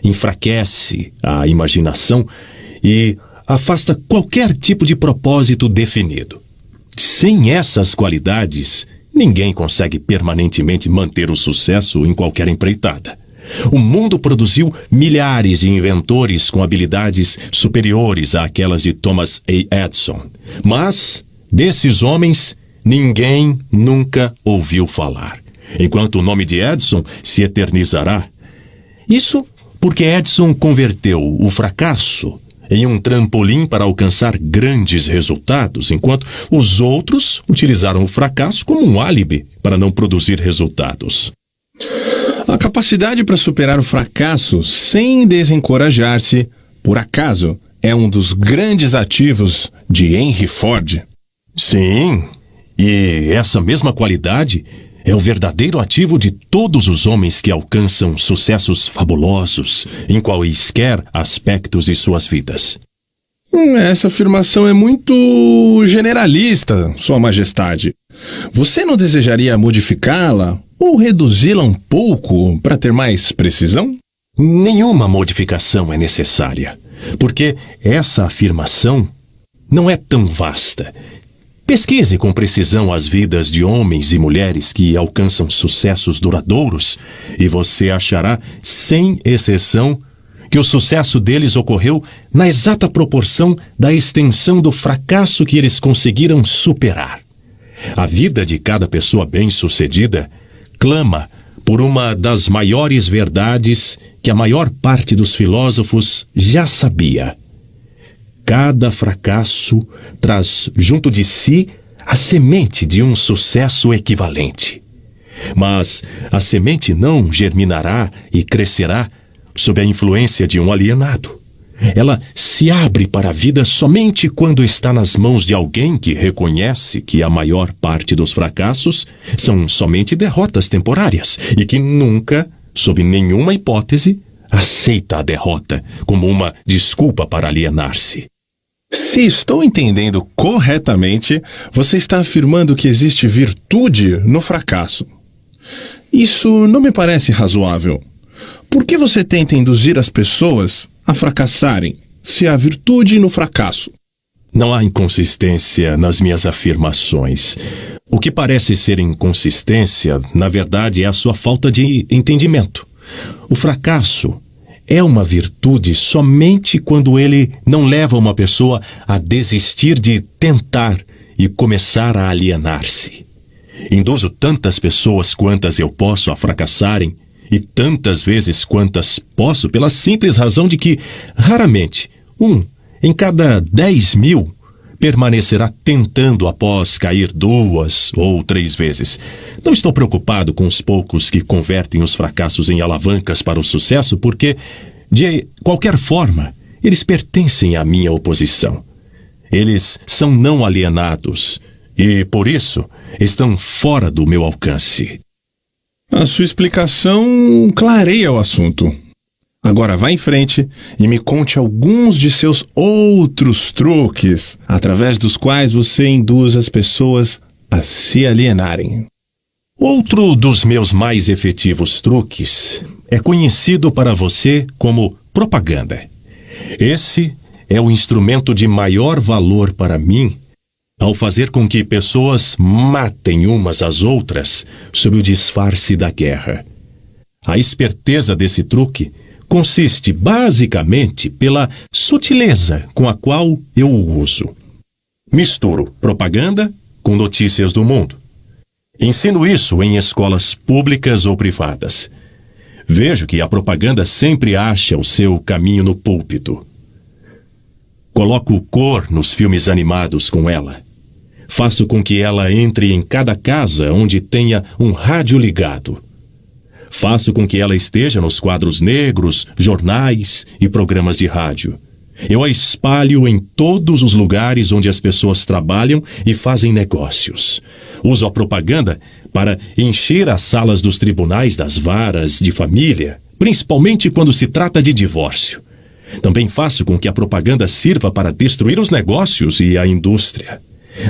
enfraquece a imaginação e afasta qualquer tipo de propósito definido. Sem essas qualidades, ninguém consegue permanentemente manter o sucesso em qualquer empreitada. O mundo produziu milhares de inventores com habilidades superiores àquelas de Thomas A. Edison, mas desses homens, ninguém nunca ouviu falar, enquanto o nome de Edison se eternizará. Isso porque Edison converteu o fracasso em um trampolim para alcançar grandes resultados, enquanto os outros utilizaram o fracasso como um álibi para não produzir resultados. A capacidade para superar o fracasso sem desencorajar-se, por acaso, é um dos grandes ativos de Henry Ford. Sim, e essa mesma qualidade é o verdadeiro ativo de todos os homens que alcançam sucessos fabulosos em quaisquer aspectos de suas vidas. Essa afirmação é muito generalista, Sua Majestade. Você não desejaria modificá-la ou reduzi-la um pouco para ter mais precisão? Nenhuma modificação é necessária, porque essa afirmação não é tão vasta. Pesquise com precisão as vidas de homens e mulheres que alcançam sucessos duradouros e você achará, sem exceção, que o sucesso deles ocorreu na exata proporção da extensão do fracasso que eles conseguiram superar. A vida de cada pessoa bem-sucedida clama por uma das maiores verdades que a maior parte dos filósofos já sabia. Cada fracasso traz junto de si a semente de um sucesso equivalente. Mas a semente não germinará e crescerá sob a influência de um alienado. Ela se abre para a vida somente quando está nas mãos de alguém que reconhece que a maior parte dos fracassos são somente derrotas temporárias e que nunca, sob nenhuma hipótese, aceita a derrota como uma desculpa para alienar-se. Se estou entendendo corretamente, você está afirmando que existe virtude no fracasso. Isso não me parece razoável. Por que você tenta induzir as pessoas a fracassarem, se há virtude no fracasso? Não há inconsistência nas minhas afirmações. O que parece ser inconsistência, na verdade, é a sua falta de entendimento. O fracasso é uma virtude somente quando ele não leva uma pessoa a desistir de tentar e começar a alienar-se. Induzo tantas pessoas quantas eu posso a fracassarem, e tantas vezes quantas posso, pela simples razão de que, raramente, em cada 10.000 permanecerá tentando após cair 2 ou 3 vezes. Não estou preocupado com os poucos que convertem os fracassos em alavancas para o sucesso, porque, de qualquer forma, eles pertencem à minha oposição. Eles são não alienados e, por isso, estão fora do meu alcance. A sua explicação clareia o assunto. Agora vá em frente e me conte alguns de seus outros truques, através dos quais você induz as pessoas a se alienarem. Outro dos meus mais efetivos truques é conhecido para você como propaganda. Esse é o instrumento de maior valor para mim ao fazer com que pessoas matem umas às outras sob o disfarce da guerra. A esperteza desse truque consiste basicamente pela sutileza com a qual eu o uso. Misturo propaganda com notícias do mundo. Ensino isso em escolas públicas ou privadas. Vejo que a propaganda sempre acha o seu caminho no púlpito. Coloco cor nos filmes animados com ela. Faço com que ela entre em cada casa onde tenha um rádio ligado. Faço com que ela esteja nos quadros negros, jornais e programas de rádio. Eu a espalho em todos os lugares onde as pessoas trabalham e fazem negócios. Uso a propaganda para encher as salas dos tribunais das varas de família, principalmente quando se trata de divórcio. Também faço com que a propaganda sirva para destruir os negócios e a indústria.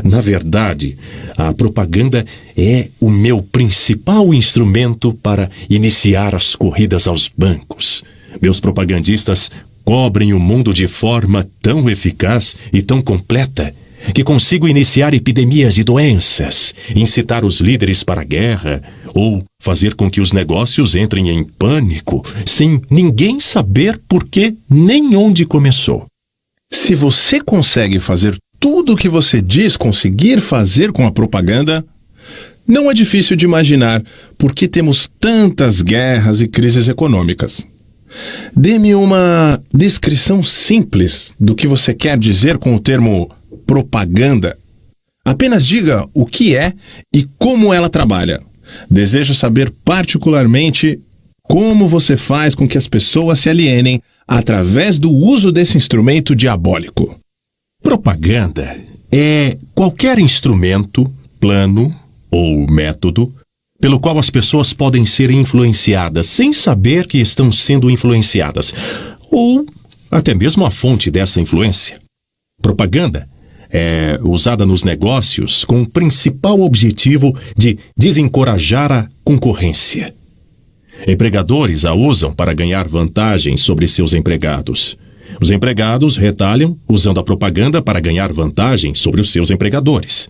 Na verdade, a propaganda é o meu principal instrumento para iniciar as corridas aos bancos. Meus propagandistas cobrem o mundo de forma tão eficaz e tão completa que consigo iniciar epidemias de doenças, incitar os líderes para a guerra ou fazer com que os negócios entrem em pânico sem ninguém saber por que nem onde começou. Se você consegue fazer tudo o que você diz conseguir fazer com a propaganda, não é difícil de imaginar por que temos tantas guerras e crises econômicas. Dê-me uma descrição simples do que você quer dizer com o termo propaganda. Apenas diga o que é e como ela trabalha. Desejo saber particularmente como você faz com que as pessoas se alienem através do uso desse instrumento diabólico. Propaganda é qualquer instrumento, plano ou método pelo qual as pessoas podem ser influenciadas sem saber que estão sendo influenciadas, ou até mesmo a fonte dessa influência. Propaganda é usada nos negócios com o principal objetivo de desencorajar a concorrência. Empregadores a usam para ganhar vantagem sobre seus empregados. Os empregados retalham usando a propaganda para ganhar vantagem sobre os seus empregadores.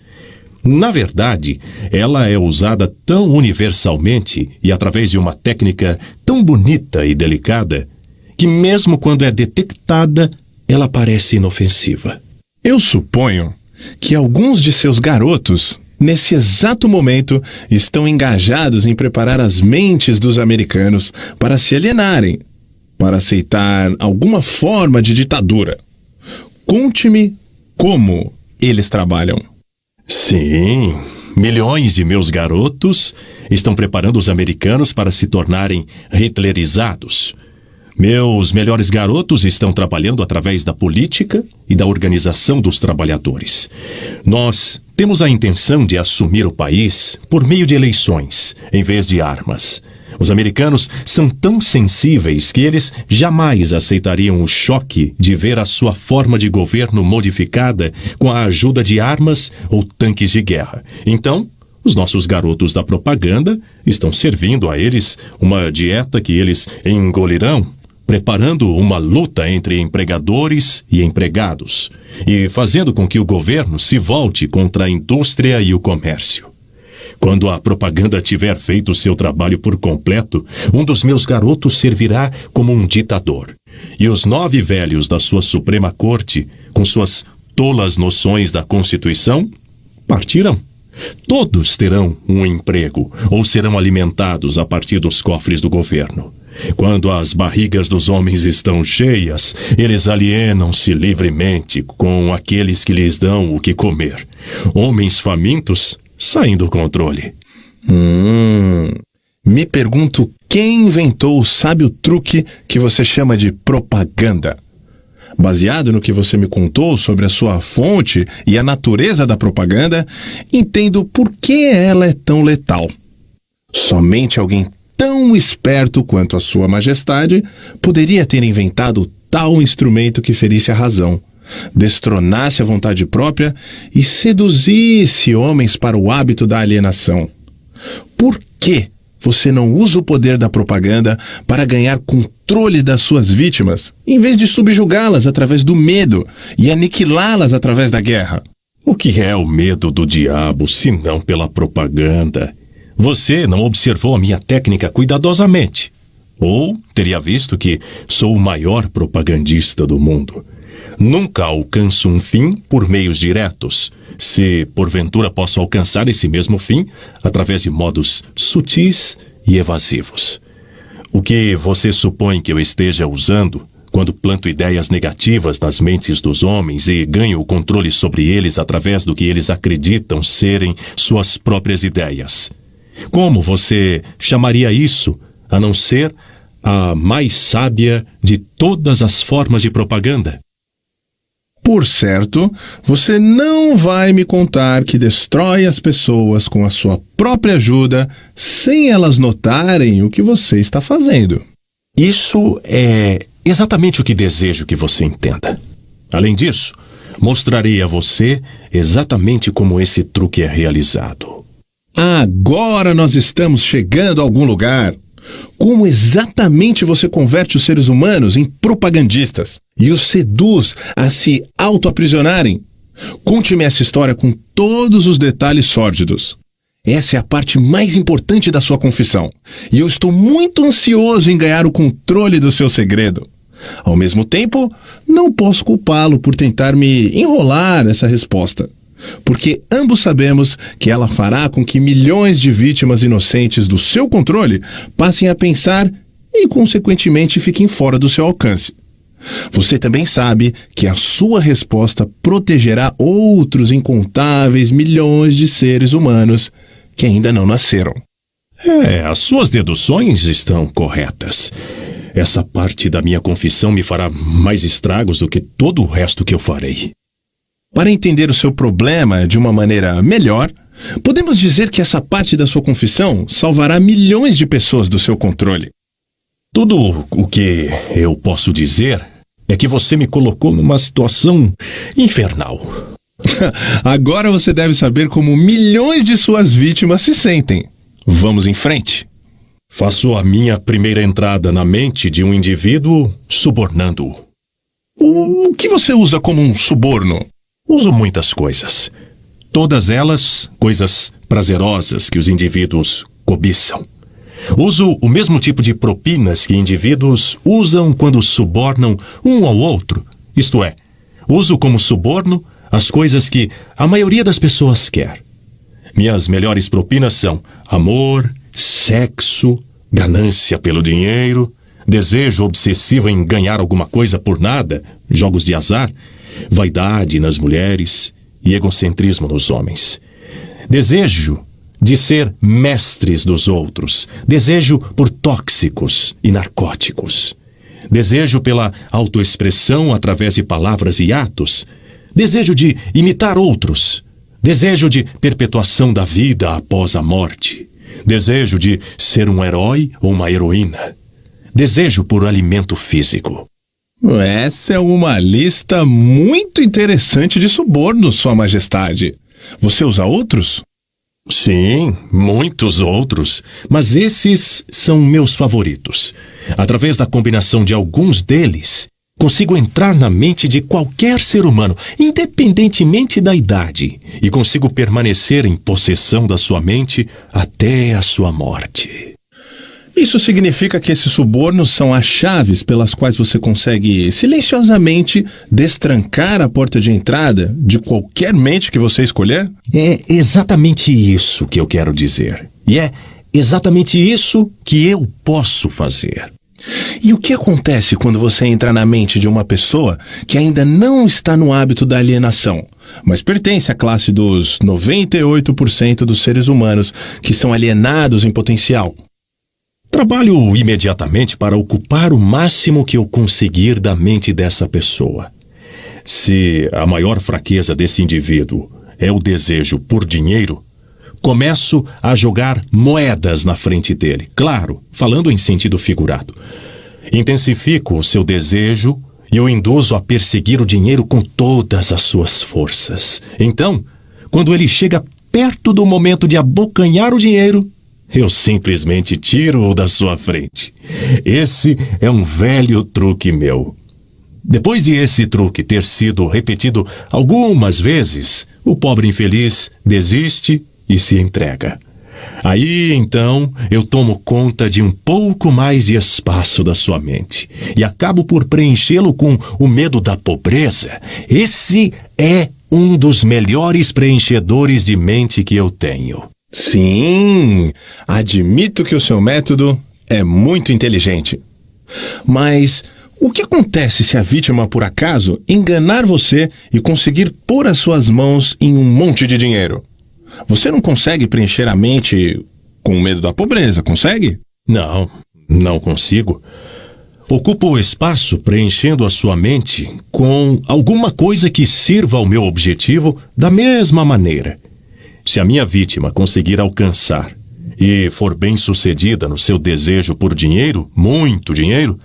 Na verdade, ela é usada tão universalmente e através de uma técnica tão bonita e delicada que mesmo quando é detectada, ela parece inofensiva. Eu suponho que alguns de seus garotos, nesse exato momento, estão engajados em preparar as mentes dos americanos para se alienarem, para aceitar alguma forma de ditadura. Conte-me como eles trabalham. Sim, milhões de meus garotos estão preparando os americanos para se tornarem hitlerizados. Meus melhores garotos estão trabalhando através da política e da organização dos trabalhadores. Nós temos a intenção de assumir o país por meio de eleições, em vez de armas. Os americanos são tão sensíveis que eles jamais aceitariam o choque de ver a sua forma de governo modificada com a ajuda de armas ou tanques de guerra. Então, os nossos garotos da propaganda estão servindo a eles uma dieta que eles engolirão, preparando uma luta entre empregadores e empregados e fazendo com que o governo se volte contra a indústria e o comércio. Quando a propaganda tiver feito seu trabalho por completo, um dos meus garotos servirá como um ditador. E os 9 velhos da sua Suprema Corte, com suas tolas noções da Constituição, partirão. Todos terão um emprego ou serão alimentados a partir dos cofres do governo. Quando as barrigas dos homens estão cheias, eles alienam-se livremente com aqueles que lhes dão o que comer. Homens famintos saem do controle. Me pergunto quem inventou o sábio truque que você chama de propaganda. Baseado no que você me contou sobre a sua fonte e a natureza da propaganda, entendo por que ela é tão letal. Somente alguém tão esperto quanto a Sua Majestade poderia ter inventado tal instrumento que ferisse a razão, destronasse a vontade própria e seduzisse homens para o hábito da alienação. Por que você não usa o poder da propaganda para ganhar controle das suas vítimas, em vez de subjugá-las através do medo e aniquilá-las através da guerra? O que é o medo do diabo, se não pela propaganda? Você não observou a minha técnica cuidadosamente. Ou teria visto que sou o maior propagandista do mundo. Nunca alcanço um fim por meios diretos, se porventura posso alcançar esse mesmo fim através de modos sutis e evasivos. O que você supõe que eu esteja usando quando planto ideias negativas nas mentes dos homens e ganho o controle sobre eles através do que eles acreditam serem suas próprias ideias? Como você chamaria isso, a não ser a mais sábia de todas as formas de propaganda? Por certo, você não vai me contar que destrói as pessoas com a sua própria ajuda sem elas notarem o que você está fazendo. Isso é exatamente o que desejo que você entenda. Além disso, mostrarei a você exatamente como esse truque é realizado. Agora nós estamos chegando a algum lugar. Como exatamente você converte os seres humanos em propagandistas e os seduz a se auto-aprisionarem? Conte-me essa história com todos os detalhes sórdidos. Essa é a parte mais importante da sua confissão, e eu estou muito ansioso em ganhar o controle do seu segredo. Ao mesmo tempo, não posso culpá-lo por tentar me enrolar essa resposta, porque ambos sabemos que ela fará com que milhões de vítimas inocentes do seu controle passem a pensar e, consequentemente, fiquem fora do seu alcance. Você também sabe que a sua resposta protegerá outros incontáveis milhões de seres humanos que ainda não nasceram. As suas deduções estão corretas. Essa parte da minha confissão me fará mais estragos do que todo o resto que eu farei. Para entender o seu problema de uma maneira melhor, podemos dizer que essa parte da sua confissão salvará milhões de pessoas do seu controle. Tudo o que eu posso dizer é que você me colocou numa situação infernal. Agora você deve saber como milhões de suas vítimas se sentem. Vamos em frente. Faço a minha primeira entrada na mente de um indivíduo subornando-o. O que você usa como um suborno? Uso muitas coisas. Todas elas coisas prazerosas que os indivíduos cobiçam. Uso o mesmo tipo de propinas que indivíduos usam quando subornam um ao outro. Isto é, uso como suborno as coisas que a maioria das pessoas quer. Minhas melhores propinas são amor, sexo, ganância pelo dinheiro, desejo obsessivo em ganhar alguma coisa por nada, jogos de azar, vaidade nas mulheres e egocentrismo nos homens. Desejo de ser mestres dos outros, desejo por tóxicos e narcóticos, desejo pela autoexpressão através de palavras e atos, desejo de imitar outros, desejo de perpetuação da vida após a morte, desejo de ser um herói ou uma heroína, desejo por alimento físico. Essa é uma lista muito interessante de subornos, Sua Majestade. Você usa outros? Sim, muitos outros, mas esses são meus favoritos. Através da combinação de alguns deles, consigo entrar na mente de qualquer ser humano, independentemente da idade, e consigo permanecer em possessão da sua mente até a sua morte. Isso significa que esses subornos são as chaves pelas quais você consegue silenciosamente destrancar a porta de entrada de qualquer mente que você escolher? É exatamente isso que eu quero dizer. E é exatamente isso que eu posso fazer. E o que acontece quando você entra na mente de uma pessoa que ainda não está no hábito da alienação, mas pertence à classe dos 98% dos seres humanos que são alienados em potencial? Trabalho imediatamente para ocupar o máximo que eu conseguir da mente dessa pessoa. Se a maior fraqueza desse indivíduo é o desejo por dinheiro, começo a jogar moedas na frente dele, claro, falando em sentido figurado. Intensifico o seu desejo e o induzo a perseguir o dinheiro com todas as suas forças. Então, quando ele chega perto do momento de abocanhar o dinheiro, eu simplesmente tiro-o da sua frente. Esse é um velho truque meu. Depois de esse truque ter sido repetido algumas vezes, o pobre infeliz desiste e se entrega. Aí, então, eu tomo conta de um pouco mais de espaço da sua mente e acabo por preenchê-lo com o medo da pobreza. Esse é um dos melhores preenchedores de mente que eu tenho. Sim, admito que o seu método é muito inteligente. Mas o que acontece se a vítima, por acaso, enganar você e conseguir pôr as suas mãos em um monte de dinheiro? Você não consegue preencher a mente com medo da pobreza, consegue? Não consigo. Ocupo o espaço preenchendo a sua mente com alguma coisa que sirva ao meu objetivo da mesma maneira. Se a minha vítima conseguir alcançar e for bem-sucedida no seu desejo por dinheiro, muito dinheiro,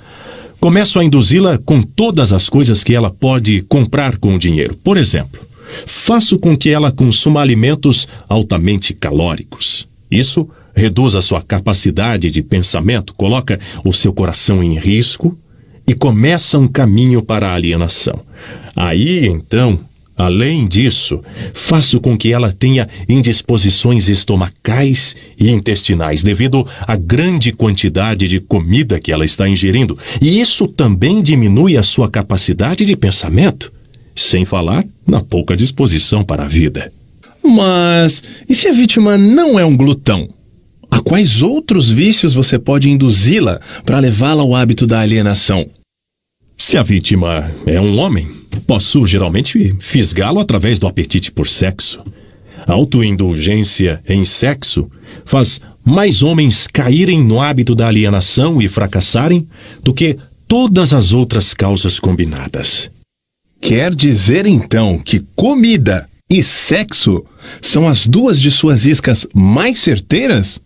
começo a induzi-la com todas as coisas que ela pode comprar com o dinheiro. Por exemplo, faço com que ela consuma alimentos altamente calóricos. Isso reduz a sua capacidade de pensamento, coloca o seu coração em risco e começa um caminho para a alienação. Aí, então, além disso, faço com que ela tenha indisposições estomacais e intestinais devido à grande quantidade de comida que ela está ingerindo. E isso também diminui a sua capacidade de pensamento, sem falar na pouca disposição para a vida. Mas e se a vítima não é um glutão? A quais outros vícios você pode induzi-la para levá-la ao hábito da alienação? Se a vítima é um homem, posso geralmente fisgá-lo através do apetite por sexo. A autoindulgência em sexo faz mais homens caírem no hábito da alienação e fracassarem do que todas as outras causas combinadas. Quer dizer então que comida e sexo são as duas de suas iscas mais certeiras?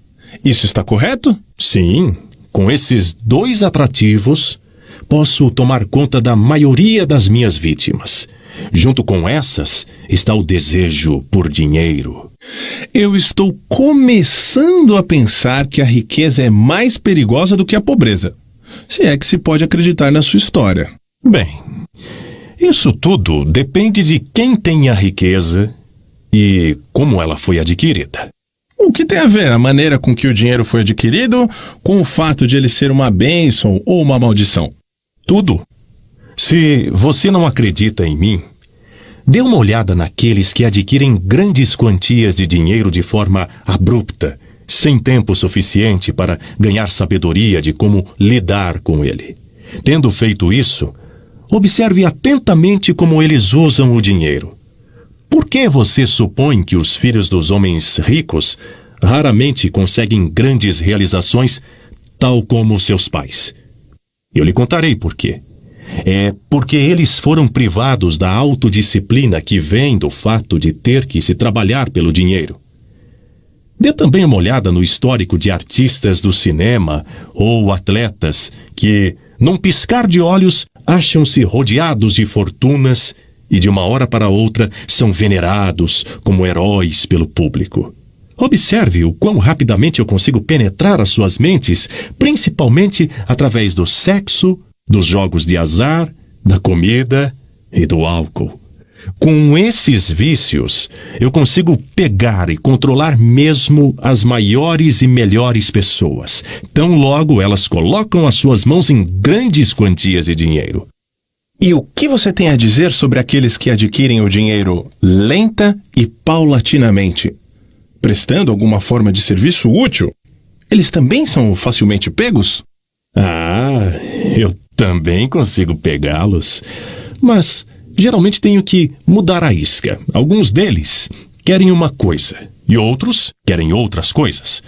Isso está correto? Sim, com esses dois atrativos, posso tomar conta da maioria das minhas vítimas. Junto com essas está o desejo por dinheiro. Eu estou começando a pensar que a riqueza é mais perigosa do que a pobreza, se é que se pode acreditar na sua história. Bem, isso tudo depende de quem tem a riqueza e como ela foi adquirida. O que tem a ver a maneira com que o dinheiro foi adquirido com o fato de ele ser uma bênção ou uma maldição? Tudo. Se você não acredita em mim, dê uma olhada naqueles que adquirem grandes quantias de dinheiro de forma abrupta, sem tempo suficiente para ganhar sabedoria de como lidar com ele. Tendo feito isso, observe atentamente como eles usam o dinheiro. Por que você supõe que os filhos dos homens ricos raramente conseguem grandes realizações, tal como seus pais? Eu lhe contarei por quê. É porque eles foram privados da autodisciplina que vem do fato de ter que se trabalhar pelo dinheiro. Dê também uma olhada no histórico de artistas do cinema ou atletas que, num piscar de olhos, acham-se rodeados de fortunas e de uma hora para outra são venerados como heróis pelo público. Observe o quão rapidamente eu consigo penetrar as suas mentes, principalmente através do sexo, dos jogos de azar, da comida e do álcool. Com esses vícios, eu consigo pegar e controlar mesmo as maiores e melhores pessoas. Tão logo elas colocam as suas mãos em grandes quantias de dinheiro. E o que você tem a dizer sobre aqueles que adquirem o dinheiro lenta e paulatinamente, prestando alguma forma de serviço útil? Eles também são facilmente pegos? Ah, eu também consigo pegá-los, mas geralmente tenho que mudar a isca. Alguns deles querem uma coisa e outros querem outras coisas.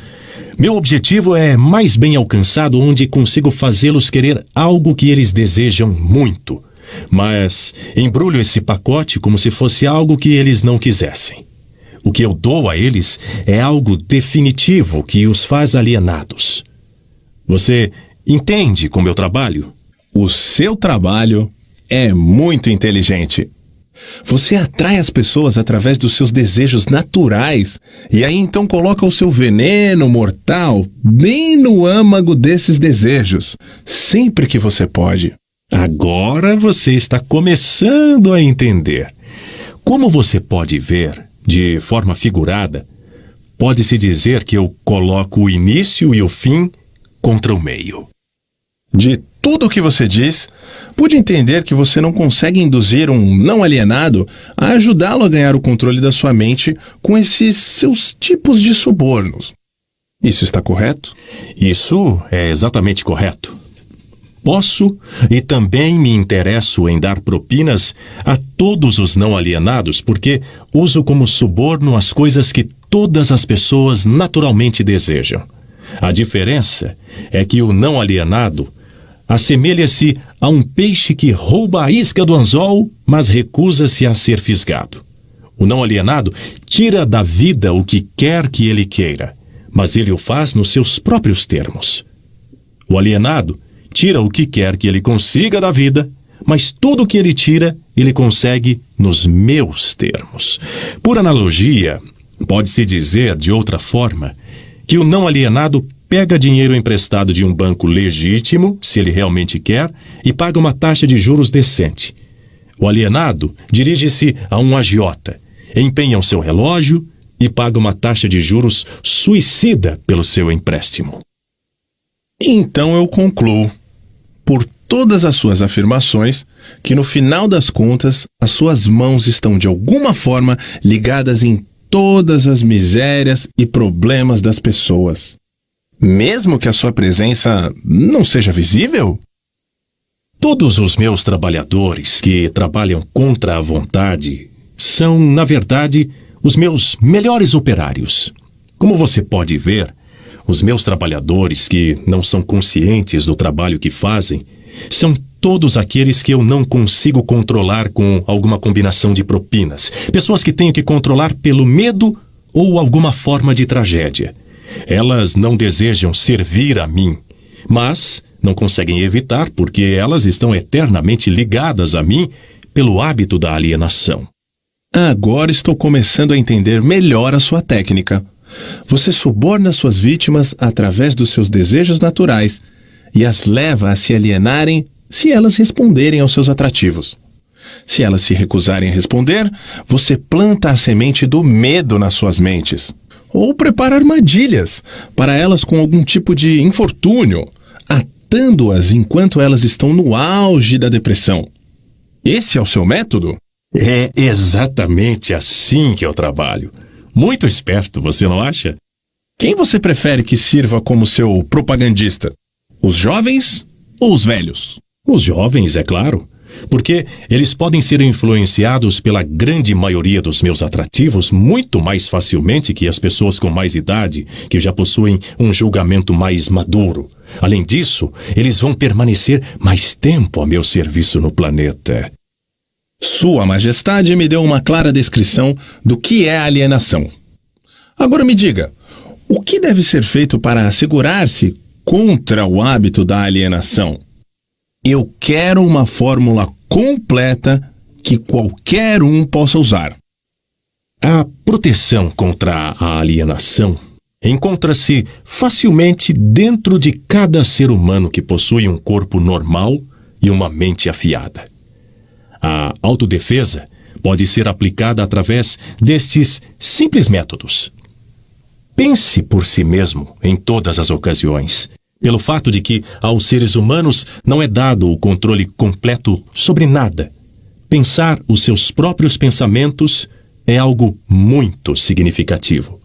Meu objetivo é mais bem alcançado onde consigo fazê-los querer algo que eles desejam muito, mas embrulho esse pacote como se fosse algo que eles não quisessem. O que eu dou a eles é algo definitivo que os faz alienados. Você entende como eu trabalho? O seu trabalho é muito inteligente. Você atrai as pessoas através dos seus desejos naturais e aí então coloca o seu veneno mortal bem no âmago desses desejos, sempre que você pode. Agora você está começando a entender. Como você pode ver, de forma figurada, pode-se dizer que eu coloco o início e o fim contra o meio. De tudo o que você diz, pude entender que você não consegue induzir um não alienado a ajudá-lo a ganhar o controle da sua mente com esses seus tipos de subornos. Isso está correto? Isso é exatamente correto. Posso e também me interesso em dar propinas a todos os não alienados porque uso como suborno as coisas que todas as pessoas naturalmente desejam. A diferença é que o não alienado assemelha-se a um peixe que rouba a isca do anzol, mas recusa-se a ser fisgado. O não alienado tira da vida o que quer que ele queira, mas ele o faz nos seus próprios termos. O alienado tira o que quer que ele consiga da vida, mas tudo o que ele tira, ele consegue nos meus termos. Por analogia, pode-se dizer de outra forma que o não alienado pega dinheiro emprestado de um banco legítimo, se ele realmente quer, e paga uma taxa de juros decente. O alienado dirige-se a um agiota, empenha o seu relógio e paga uma taxa de juros suicida pelo seu empréstimo. Então eu concluo, por todas as suas afirmações, que no final das contas, as suas mãos estão de alguma forma ligadas em todas as misérias e problemas das pessoas. Mesmo que a sua presença não seja visível? Todos os meus trabalhadores que trabalham contra a vontade são, na verdade, os meus melhores operários. Como você pode ver, os meus trabalhadores que não são conscientes do trabalho que fazem são todos aqueles que eu não consigo controlar com alguma combinação de propinas. Pessoas que tenho que controlar pelo medo ou alguma forma de tragédia. Elas não desejam servir a mim, mas não conseguem evitar porque elas estão eternamente ligadas a mim pelo hábito da alienação. Agora estou começando a entender melhor a sua técnica. Você suborna suas vítimas através dos seus desejos naturais e as leva a se alienarem se elas responderem aos seus atrativos. Se elas se recusarem a responder, você planta a semente do medo nas suas mentes. Ou prepara armadilhas para elas com algum tipo de infortúnio, atando-as enquanto elas estão no auge da depressão. Esse é o seu método? É exatamente assim que eu trabalho. Muito esperto, você não acha? Quem você prefere que sirva como seu propagandista? Os jovens ou os velhos? Os jovens, é claro, porque eles podem ser influenciados pela grande maioria dos meus atrativos muito mais facilmente que as pessoas com mais idade, que já possuem um julgamento mais maduro. Além disso, eles vão permanecer mais tempo a meu serviço no planeta. Sua Majestade me deu uma clara descrição do que é alienação. Agora me diga, o que deve ser feito para assegurar-se contra o hábito da alienação? Eu quero uma fórmula completa que qualquer um possa usar. A proteção contra a alienação encontra-se facilmente dentro de cada ser humano que possui um corpo normal e uma mente afiada. A autodefesa pode ser aplicada através destes simples métodos. Pense por si mesmo em todas as ocasiões, pelo fato de que aos seres humanos não é dado o controle completo sobre nada. Pensar os seus próprios pensamentos é algo muito significativo.